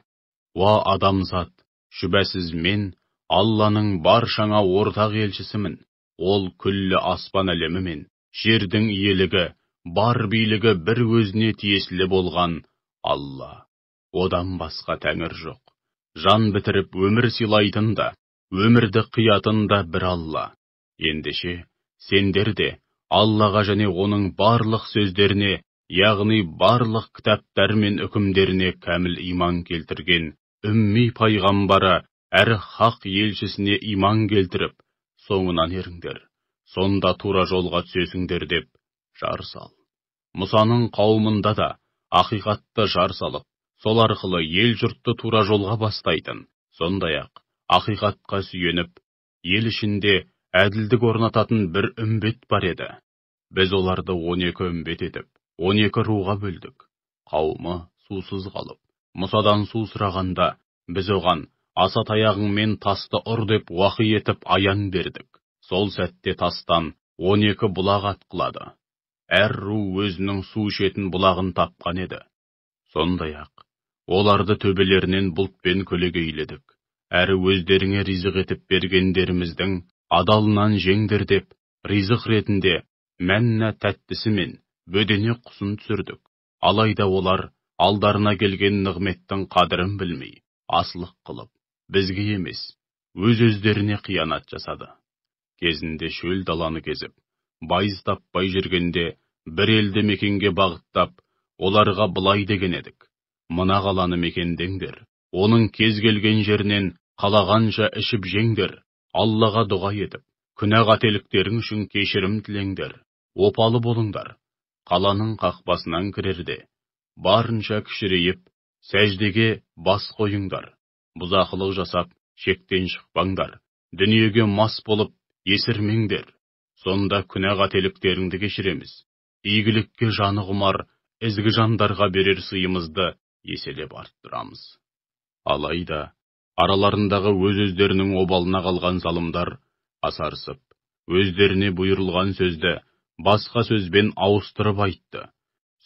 уа адамзат, шүбәсіз мен Алланың баршаңа ортақ елшісімін. Ол күллі аспан әлемі мен жердің иелігі, бар билігі бір өзіне тиесілі болған Алла. Одан басқа тәңір жоқ. Жан бітіріп өмір сыйлайтын да, өмірді қиятын да бір Алла. Ендеше, сендер де Аллаға және оның барлық сөздеріне, яғни барлық кітаптар мен үкімдеріне кәміл иман келтірген үмми пайғамбары әрі хақ елшісіне иман келтіріп, соңынан еріңдер, сонда тура жолға түсесіңдер деп жар сал. Мұсаның қауымында да ақиқатты жар салып, сол арқылы ел жұртты тура жолға бастайтын, сондай-ақ ақиқатқа сүйеніп, ел ішінде әділдік орнататын бір үмбет бар еді. Біз оларды 12 үмбет етіп, 12 руға бөлдік. Қауымы сусыз қалып, Мұсадан су сұрағанда, біз оған аса таяғыңмен тасты ұр деп уақи етіп аян бердік. Сол сәтте тастан 12 бұлақ атқылады. Әр ру өзінің су ішетін бұлағын тапқан еді. Сондай-ақ Оларды төбелерінен бұлтпен көлегейледік. Әрі өздеріңе ризық етіп бергендеріміздің адалынан жеңдір деп, ризық ретінде мәнна тәттісі мен бөдене құсын түсірдік. Алайда олар алдарына келген нығметтің қадірін білмей, асылық қылып, бізге емес, өз-өздеріне қиянат жасады. Кезінде шөл даланы кезіп, байыз таппай жүргенде, бір елді мекенге бағыттап, оларға былай деген едік: мына қаланы мекендеңдер, оның кез келген жерінен қалағанша ішіп жеңдер, Аллаға дұға етіп, күнә қателіктерің үшін кешірім тілеңдер, опалы болыңдар. Қаланың қақпасынан кірерде, барынша кішірейіп, сәждеге бас қойыңдар. Бұзақылық жасап, шектен шықпаңдар. Дүниеге мас болып, есірмеңдер. Сонда күнә қателіктеріңді кешіреміз. Игілікке жаны құмар, ізгі жандарға берер сыйымызды еселеп арттырамыз. Алайда, араларындағы өз-өздерінің обалына қалған залымдар асарсып, өздеріне бұйырылған сөзді басқа сөзбен ауыстырып айтты.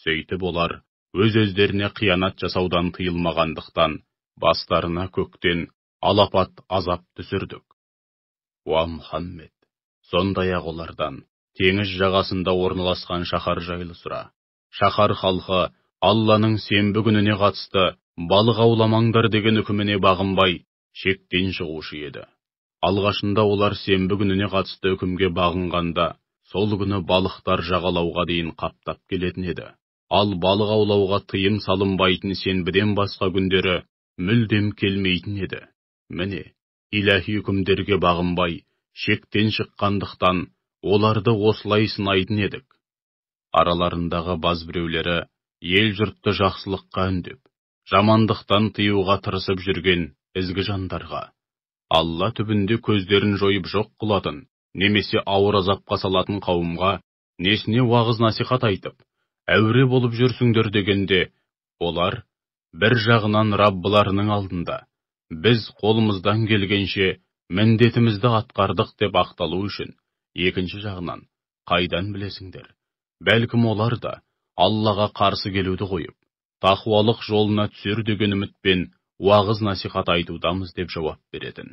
Сөйтіп олар өз-өздеріне қиянат жасаудан тыйылмағандықтан, бастарына көктен алапат азап түсірдік. Уа Мұхаммед, сондай-ақ олардан теңіз жағасында орналасқан шаһар жайлы сұра. Шаһар халқы Алланың сенбі күніне қатысты балық ауламаңдар деген үкіміне бағынбай, шектен шығушы еді. Алғашында олар сенбі күніне қатысты үкімге бағынғанда, сол күні балықтар жағалауға дейін қаптап келетін еді. Ал балық аулауға тыйым салынбайтын сенбіден басқа күндері мүлдем келмейтін еді. Міне, иләһи үкімдерге бағынбай, шектен шыққандықтан, оларды осылай сынайтын едік. Араларындағы баз біреулері ел жұртты жақсылыққа үндеп, жамандықтан тыюға тырысып жүрген ізгі жандарға, Алла түбінде көздерін жойып жоқ қылатын, немесе ауыр азапқа салатын қауымға несіне уағыз насихат айтып, әуре болып жүрсіңдер дегенде, олар бір жағынан Раббыларының алдында, біз қолымыздан келгенше міндетімізді атқардық деп ақталу үшін, екінші жағынан, қайдан білесіңдер, бәлкім олар да Аллаға қарсы келуді қойып, тақуалық жолына түсер деген үмітпен уағыз насихат айтудамыз деп жауап беретін.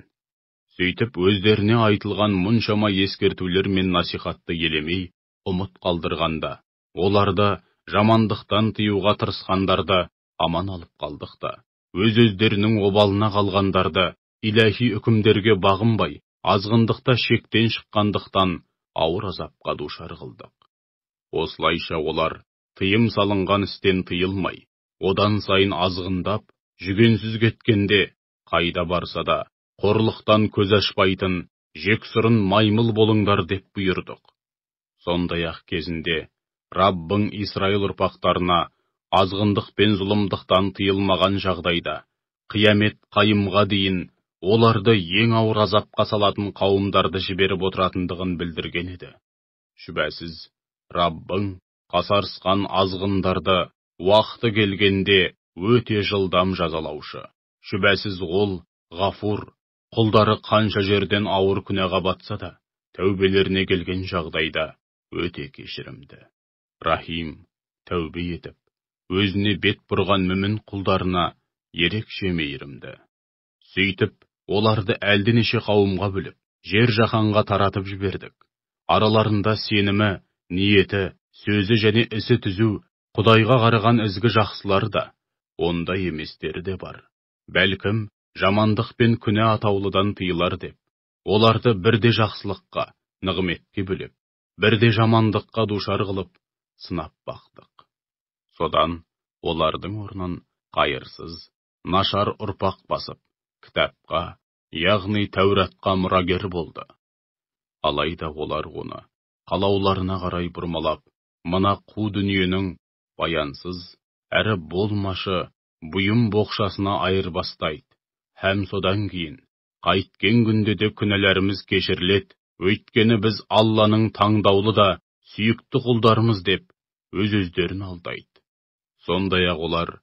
Сөйтіп өздеріне айтылған мұншама ескертулер мен насихатты елемей, ұмыт қалдырғанда, оларда жамандықтан тыюға тырысқандарды аман алып қалдық та, өз-өздерінің обалына қалғандарды иләһи үкімдерге бағынбай, азғындықта шектен шыққандықтан ауыр азапқа душар қылдық. Осылайша олар тыйым салынған істен тыйылмай, одан сайын азғындап, жүгенсіз кеткенде, қайда барса да, қорлықтан көз ашпайтын, жексұрын маймыл болыңдар деп бұйырдық. Сондай-ақ кезінде, Раббың Исраил ұрпақтарына азғындық пен зұлымдықтан тыйылмаған жағдайда, қиямет қайымға дейін, оларды ең ауыр азапқа салатын қауымдарды жіберіп отыратындығын білдірген еді. Шүбәсіз, Раббың қасарысқан азғындарды уақыты келгенде өте жылдам жазалаушы. Шүбәсіз ол ғафур, құлдары қанша жерден ауыр күнәға батса да, тәубелеріне келген жағдайда өте кешірімді. Рахим, тәубе етіп, өзіне бет бұрған мүмін құлдарына ерекше мейірімді. Сөйтіп, оларды әлденеше қауымға бөліп, жер жаһанға таратып жібердік. Араларында сенімі, ниеті, сөзі және ісі түзу, Құдайға қараған ізгі жақсылар да, ондай еместері де бар. Бәлкім, жамандық пен күнә атаулыдан тыйылар деп, оларды бірде жақсылыққа, нығметке бөліп, бірде жамандыққа душар қылып, сынап бақтық. Содан, олардың орнын қайырсыз, нашар ұрпақ басып, кітапқа, яғни Тәуратқа мұрагер болды. Алайда олар оны қалауларына қарай бұрмалап, мына қу дүниенің баянсыз, әрі болмашы, бұйым боқшасына айырбастайды. Һәм содан кейін, қайткен күнде де күнәләріміз кешіріледі, өйткені біз Алланың таңдаулы да, сүйікті құлдарымыз деп, өз-өздерін алдайды. Сондай-ақ олар,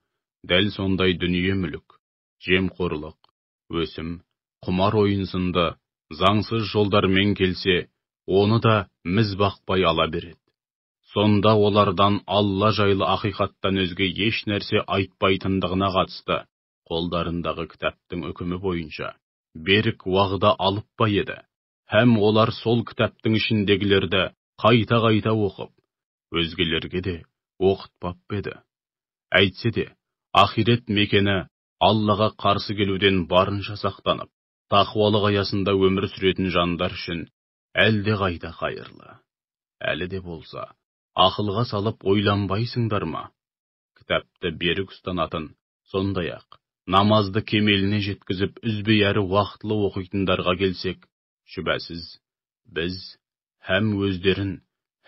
дәл сондай дүние мүлік, жемқорлық, өсім, құмар ойын сынды, заңсыз жолдармен келсе, оны да міз бақпай ала береді. сонда олардан Алла жайлы ақиқаттан өзге еш нәрсе айтпайтындығына қатысты қолдарындағы кітаптың үкімі бойынша берік уағда алып па еді? Һәм олар сол кітаптың ішіндегілерді қайта-қайта оқып, өзгелерге де оқытпап еді. Әйтсе де, ахирет мекені Аллаға қарсы келуден барынша сақтанып, тақуалық аясында өмір сүретін жандар үшін әлде қайда қайырлы. Әлі де болса, ақылға салып ойланбайсыңдар ма? Кітапты берік ұстанатын, сондай-ақ намазды кемеліне жеткізіп үзбей әрі уақытлы оқитындарға келсек, шүбәсіз, біз һәм өздерін,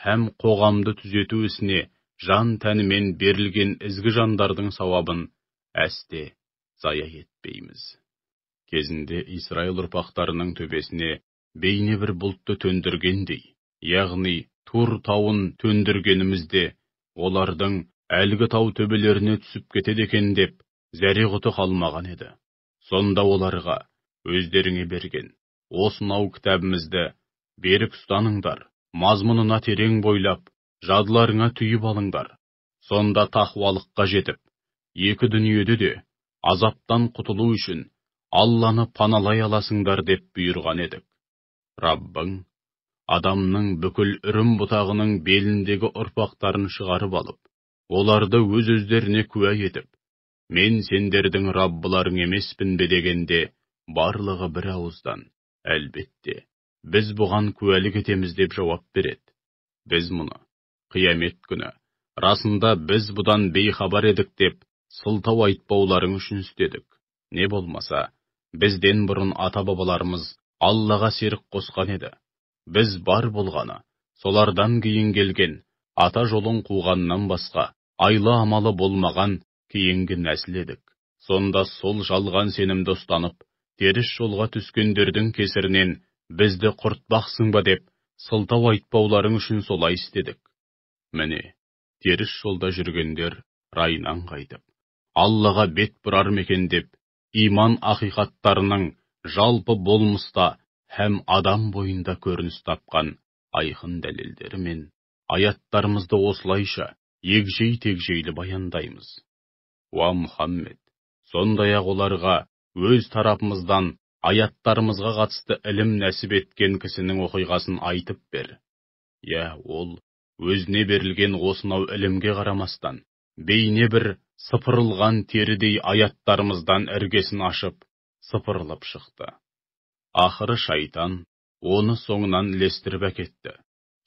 һәм қоғамды түзету ісіне жан тәнімен берілген ізгі жандардың сауабын әсте зая етпейміз. Кезінде Исраил ұрпақтарының төбесіне бейне бір бұлтты төндіргендей, яғни Тур тауын төндіргенімізде, олардың әлгі тау төбелеріне түсіп кетеді екен деп, зәре-құты қалмаған еді. Сонда оларға өздеріңе берген осынау кітабымызды берік ұстаныңдар, мазмұнына терең бойлап, жадыларыңа түйіп алыңдар. Сонда тақуалыққа жетіп, екі дүниеде де азаптан құтылу үшін Алланы паналай аласыңдар деп бұйырған едік. Раббың адамның бүкіл үрім бұтағының беліндегі ұрпақтарын шығарып алып, оларды өз-өздеріне куә етіп, мен сендердің Раббыларың емеспін бе дегенде, барлығы бір ауыздан, әлбетте, біз бұған куәлік етеміз деп жауап береді. Біз мұны, қиямет күні, расында біз бұдан бейхабар едік деп, сылтау айтпауларың үшін істедік. Не болмаса, бізден бұрын ата-бабаларымыз Аллаға серік қосқан еді. Біз бар болғаны, солардан кейін келген, ата жолын қуғаннан басқа, айлы амалы болмаған кейінгі нәсіл едік. Сонда сол жалған сенімді ұстанып, теріс жолға түскендердің кесірінен бізді құртпақсың ба деп, сылтау айтпауларың үшін солай істедік. Міне, теріс жолда жүргендер райынан қайтып, Аллаға бет бұрар мекен деп, иман ақиқаттарының жалпы болмыста һәм адам бойында көрініс тапқан айқын дәлелдері мен аяттарымызды осылайша егжей-тегжейлі баяндаймыз. Уа Мұхаммед, сондай-ақ оларға өз тарапымыздан аяттарымызға қатысты ілім нәсіп еткен кісінің оқиғасын айтып бер. Ол өзіне берілген осынау ілімге қарамастан, бейне бір сыпырылған терідей аяттарымыздан іргесін ашып, сыпырылып шықты. Ақыры шайтан оны соңынан ілестіріп әкетті.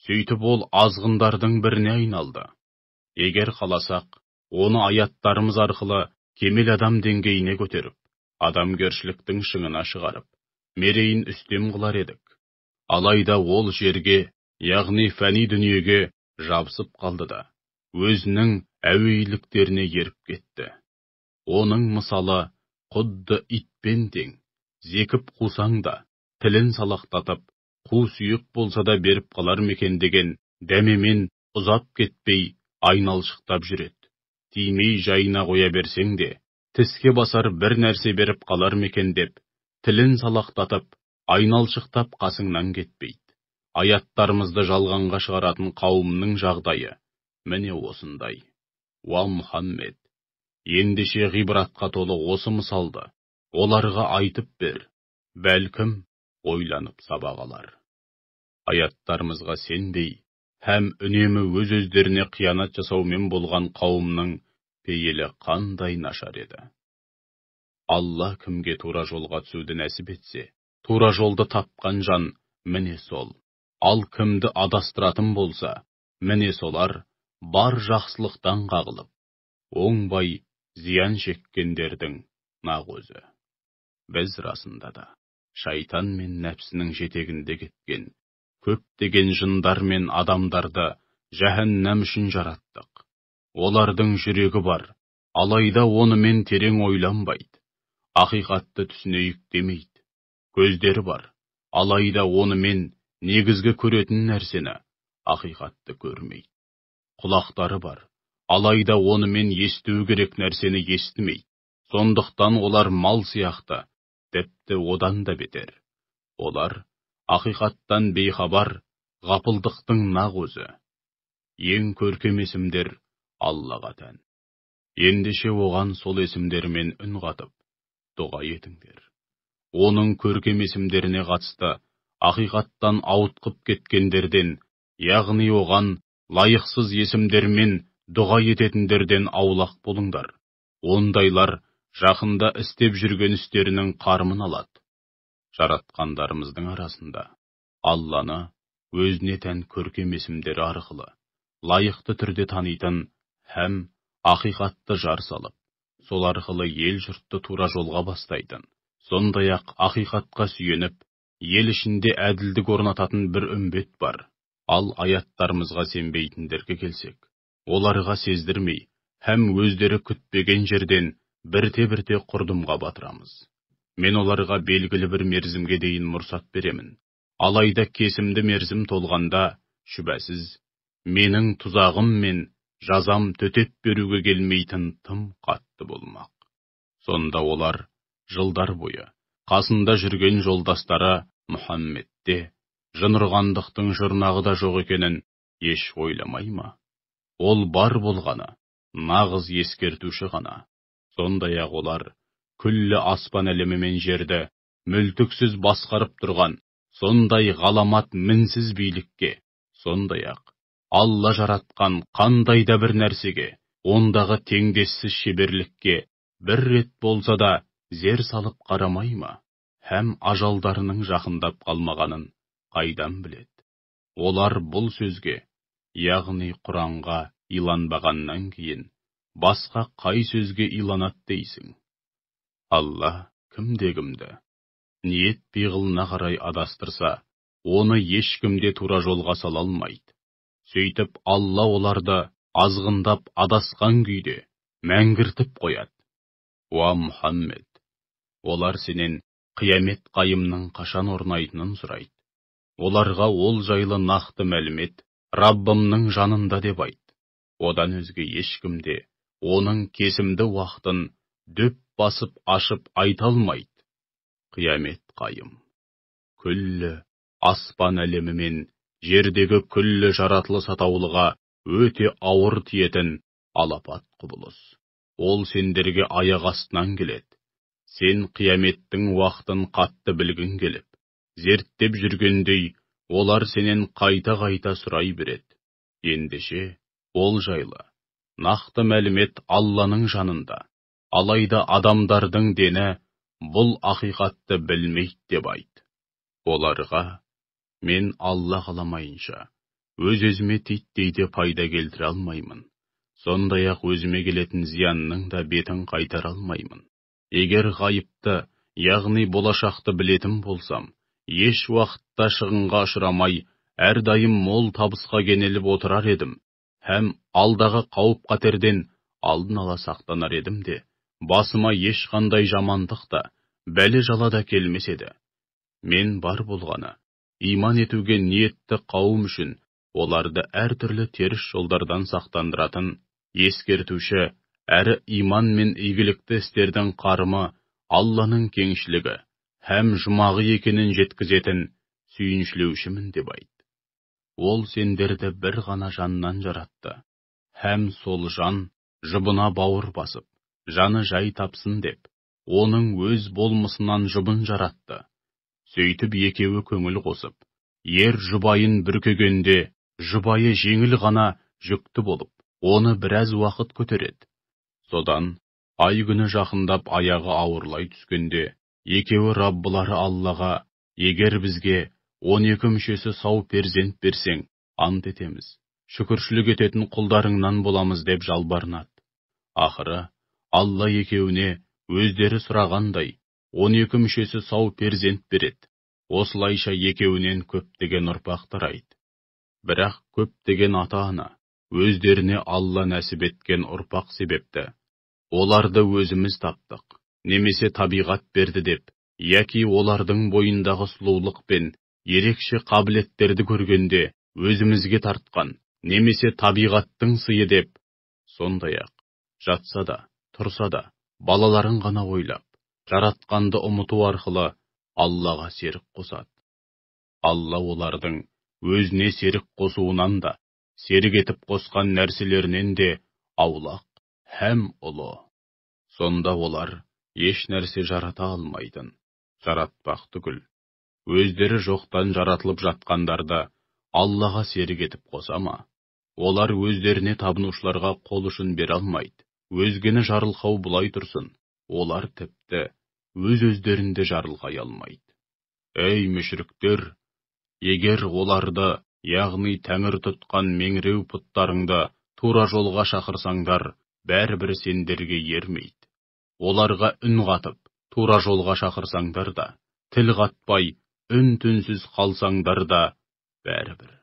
Сөйтіп ол азғындардың біріне айналды. Егер қаласақ, оны аяттарымыз арқылы кемел адам деңгейіне көтеріп, адамгершіліктің шыңына шығарып, мерейін үстем қылар едік. Алайда ол жерге, яғни фәни дүниеге жабысып қалды да, өзінің әуейліктеріне еріп кетті. Оның мысалы құдды итпен тең. Зекіп қусаң да, тілін салақтатып, қу сүйек болса да беріп қалар мекен деген дәмемен ұзап кетпей айналшықтап жүреді. Тимей жайына қоя берсең де, тіске басар бір нәрсе беріп қалар мекен деп, тілін салақтатып, айналшықтап қасыңнан кетпейді. Аяттарымызды жалғанға шығаратын қауымның жағдайы міне осындай. Уа Мұхаммед, ендеше ғибратқа толы осы мысалды оларға айтып бер, бәлкім ойланып сабақ алар. Аяттарымызға сенбей, һәм үнемі өз-өздеріне қиянат жасаумен болған қауымның пейілі қандай нашар еді. Алла кімге тура жолға түсуді нәсіп етсе, тура жолды тапқан жан міне сол. Ал кімді адастыратын болса, міне солар бар жақсылықтан қағылып, оңбай зиян шеккендердің нақ өзі. Біз расында да шайтан мен нәпсінің жетегінде кеткен көптеген жындар мен адамдарды жәһәннам үшін жараттық. Олардың жүрегі бар, алайда онымен терең ойланбайды, ақиқатты түсінейік демейді. Көздері бар, алайда онымен негізгі көретін нәрсені, ақиқатты көрмейді. Құлақтары бар, алайда онымен есту керек нәрсені естімейді. Сондықтан олар мал сияқты, тіпті одан да бетер. Олар ақиқаттан бейхабар, ғапылдықтың нақ өзі. ең көркем есімдер Аллаға тән. Ендеше оған сол есімдермен үн қатып, дұға етіңдер. Оның көркем есімдеріне қатысты ақиқаттан ауытқып кеткендерден, яғни оған лайықсыз есімдермен дұға ететіндерден аулақ болыңдар. Ондайлар жақында істеп жүрген істерінің қарымын алады. Жаратқандарымыздың арасында Алланы өзіне тән көркем есімдері арқылы лайықты түрде танитын һәм ақиқатты жар салып, сол арқылы ел жұртты тура жолға бастайтын, сондай-ақ ақиқатқа сүйеніп, ел ішінде әділдік орнататын бір үмбет бар. Ал аяттарымызға сенбейтіндерге келсек, оларға сездірмей, һәм өздері күтпеген жерден бірте-бірте құрдымға батырамыз. Мен оларға белгілі бір мерзімге дейін мұрсат беремін. Алайда кесімді мерзім толғанда, шүбәсіз, менің тұзағым мен жазам төтеп беруге келмейтін тым қатты болмақ. Сонда олар жылдар бойы қасында жүрген жолдастары Мұхаммедте жын-ұрғандықтың жұрнағы да жоқ екенін еш ойламай ма? Ол бар болғаны нағыз ескертуші ғана. Сондай-ақ олар күллі аспан әлемі мен жерді мүлтіксіз басқарып тұрған сондай ғаламат мінсіз билікке, сондай-ақ Алла жаратқан қандай да бір нәрсеге, ондағы теңдессіз шеберлікке бір рет болса да зер салып қарамай ма? Һәм ажалдарының жақындап қалмағанын қайдан біледі? Олар бұл сөзге, яғни Құранға иланбағаннан кейін, басқа қай сөзге иланады дейсің? Алла кімде-кімді ниет пиғылына қарай адастырса, оны ешкімде тура жолға сала алмайды. Сөйтіп Алла оларды азғындап адасқан күйде мәңгіртіп қояды. Уа Мұхаммед, олар сенен қиямет қайымның қашан орнайтынын сұрайды. Оларға ол жайлы нақты мәлімет Раббымның жанында деп айт. Одан өзге ешкімде оның кесімді уақытын дөп басып ашып айта алмайды. Қиямет қайым. Күллі аспан әлемі мен жердегі күллі жаратылыс атаулыға өте ауыр тиетін алапат құбылыс. Ол сендерге аяқ астынан келеді. Сен қияметтің уақытын қатты білгің келіп, зерттеп жүргендей, олар сенен қайта-қайта сұрай береді. Ендеше, ол жайлы нақты мәлімет Алланың жанында. Алайда адамдардың дені бұл ақиқатты білмейді деп айт. Оларға, мен Алла қаламайынша, өз-өзіме титтей пайда келтіре алмаймын. Сондай-ақ өзіме келетін зиянның да бетін қайтара алмаймын. Егер ғайыпты, яғни болашақты білетін болсам, еш уақытта шығынға ұшырамай, әрдайым мол табысқа кенеліп отырар едім, һәм алдағы қауіп-қатерден алдын ала сақтанар едім де, басыма ешқандай жамандық та, бәле-жала да келмес еді. Мен бар болғаны, иман етуге ниетті қауым үшін оларды әртүрлі теріс жолдардан сақтандыратын, ескертуші, әрі иман мен игілікті істердің қарымы Алланың кеңшілігі һәм жұмағы екенін жеткізетін сүйіншілеушімін деп айт. Ол сендерді бір ғана жаннан жаратты, һәм сол жан жұбына бауыр басып, жаны жай тапсын деп, оның өз болмысынан жұбын жаратты. Сөйтіп екеуі көңіл қосып, ер жұбайын бүркегенде, жұбайы жеңіл ғана жүкті болып, оны біраз уақыт көтереді. Содан, ай күні жақындап аяғы ауырлай түскенде, екеуі Раббылары Аллаға, егер бізге 12 мүшесі сау перзент берсең, ант етеміз, шүкіршілік ететін құлдарыңнан боламыз деп жалбарынады. Ақыры, Алла екеуіне өздері сұрағандай 12 мүшесі сау перзент береді. Осылайша екеуінен көптеген ұрпақ тарайды. Бірақ көптеген ата-ана өздеріне Алла нәсіп еткен ұрпақ себепті оларды өзіміз таптық, немесе табиғат берді деп, яки олардың бойындағы сұлулық пен ерекше қабілеттерді көргенде өзімізге тартқан, немесе табиғаттың сыйы деп, сондай-ақ жатса да, тұрса да, балаларын ғана ойлап, жаратқанды ұмыту арқылы Аллаға серік қосады. Алла олардың өзіне серік қосуынан да, серік етіп қосқан нәрселерінен де аулақ һәм ұлы. Сонда олар еш нәрсе жарата алмайтын, жаратпақ түгіл. Өздері жоқтан жаратылып жатқандарды Аллаға серік етіп қоса ма? Олар өздеріне табынушыларға қол ұшын бере алмайды. Өзгені жарылқау бұлай тұрсын, олар тіпті өз-өздерінде жарылқай алмайды. Ей мүшриктер, егер оларды, яғни тәңір тұтқан меңіреу пұттарыңды тура жолға шақырсаңдар, бәрібір сендерге ермейді. Оларға үн қатып, тура жолға шақырсаңдар да, тіл қатпай, үн-түнсіз қалсаңдар да, бәрібір.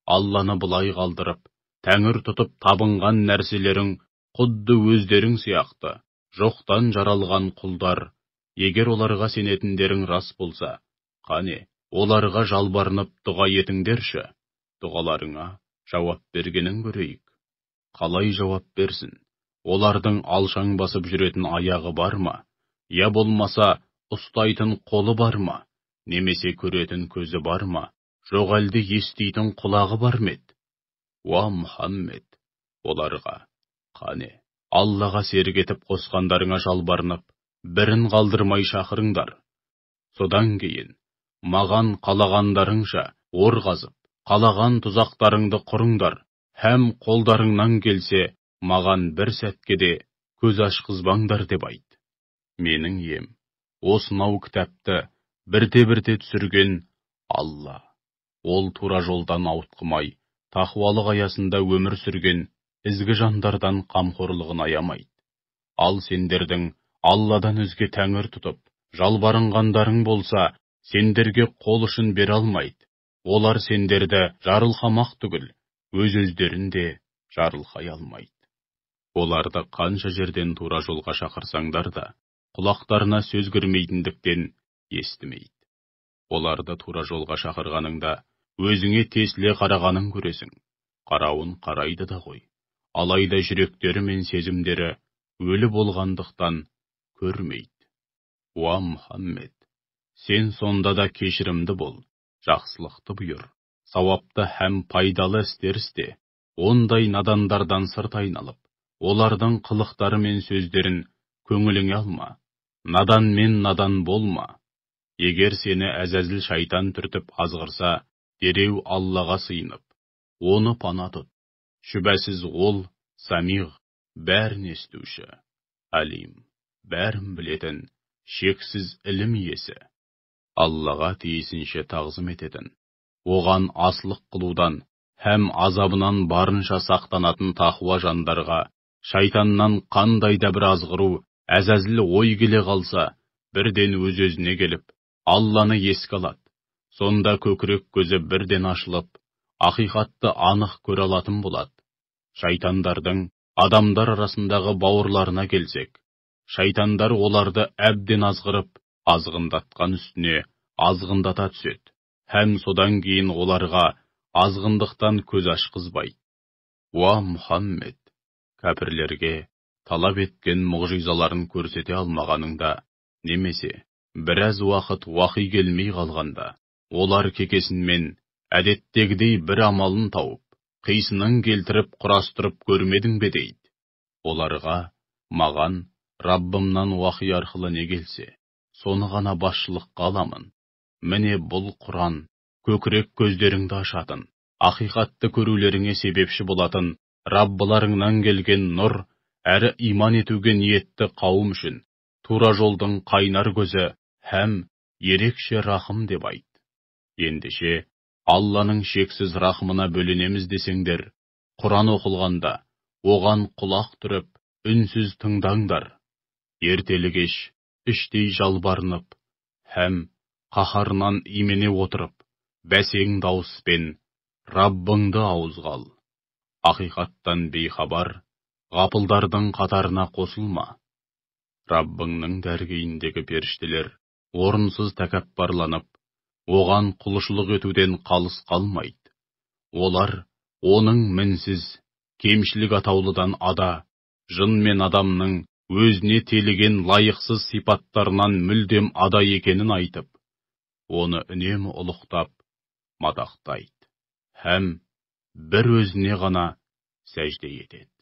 Алланы бұлай қалдырып, тәңір тұтып табынған нәрселерің құдды өздерің сияқты, жоқтан жаралған құлдар, егер оларға сенетіндерің рас болса, қане, оларға жалбарынып дұға етіңдерші, дұғаларыңа жауап бергенін көрейік. Қалай жауап берсін? Олардың алшаң басып жүретін аяғы бар ма? Я болмаса, ұстайтын қолы бар ма? Немесе көретін көзі бар ма? Жоқ әлде еститін құлағы бар ма еді? Уа Мұхаммед, оларға, қане, Аллаға серік етіп қосқандарыңа жалбарынып, бірін қалдырмай шақырыңдар. Содан кейін, маған қалағандарыңша ор қазып, қалаған тұзақтарыңды құрыңдар, һәм қолдарыңнан келсе, маған бір сәтке де көз ашқызбаңдар деп айт. Менің ем, осынау кітапты бірте-бірте түсірген Алла. Ол тура жолдан ауытқымай, тақуалық аясында өмір сүрген ізгі жандардан қамқорлығын аямайды. Ал сендердің Алладан өзге тәңір тұтып, жалбарынғандарың болса, сендерге қол ұшын бере алмайды. Олар сендерді жарылқамақ түгіл, өз-өздерін де жарылқай алмайды. Оларды қанша жерден тура жолға шақырсаңдар да, құлақтарына сөз кірмейтіндіктен естімейді. Оларды тура жолға шақырғаныңда, өзіңе тесіле қарағанын көресің. Қарауын қарайды да қой. Алайда жүректері мен сезімдері өлі болғандықтан көрмейді. Уа Мұхаммед, сен сонда да кешірімді бол, жақсылықты бұйыр, сауапты һәм пайдалы істер істе. Ондай надандардан сырт айналып, олардың қылықтары мен сөздерін көңіліңе алма. Надан мен надан болма. Егер сені әзәзіл шайтан түртіп азғырса, дереу Аллаға сыйынып, оны пана тұт. Шүбәсіз ол Самиғ, бәрін естуші, Алим, бәрін білетін, шексіз ілім иесі. Аллаға тиісінше тағзым ететін, оған асылық қылудан һәм азабынан барынша сақтанатын тақуа жандарға, шайтаннан қандай да бір азғыру, әзәзіл ой келе қалса, бірден өз-өзіне келіп, Алланы еске алады. Сонда көкірек көзі бірден ашылып, ақиқатты анық көре алатын болады. Шайтандардың адамдар арасындағы бауырларына келсек, шайтандар оларды әбден азғырып, азғындатқан үстіне азғындата түседі, һәм содан кейін оларға азғындықтан көз ашқызбайды. Уа Мұхаммед, кәпірлерге талап еткен мұғжизаларын көрсете алмағаныңда, немесе біраз уақыт уақи келмей қалғанда, олар кекесінмен әдеттегідей бір амалын тауып, қисынын келтіріп құрастырып көрмедің бе дейді. Оларға, маған Раббымнан уақи арқылы не келсе, соны ғана басшылыққа аламын. Міне бұл Құран, көкірек көздеріңді ашатын, ақиқатты көрулеріңе себепші болатын Раббыларыңнан келген нұр, әрі иман етуге ниетті қауым үшін тура жолдың қайнар көзі һәм ерекше рахым деп айт. Ендеше, Алланың шексіз рахымына бөленеміз десеңдер, Құран оқылғанда, оған құлақ түріп, үнсіз тыңдаңдар. Ертелі-кеш іштей жалбарынып, һәм қаһарынан имене отырып, бәсең дауыспен Раббыңды ауызға ал. Ақиқаттан бейхабар, ғапылдардың қатарына қосылма. Раббыңның дәргейіндегі періштелер орынсыз тәкәппарланып, оған құлшылық етуден қалыс қалмайды. Олар оның мінсіз, кемшілік атаулыдан ада, жын мен адамның өзіне телеген лайықсыз сипаттарынан мүлдем ада екенін айтып, оны үнемі ұлықтап, мадақтайды. Һәм бір өзіне ғана сәжде етеді.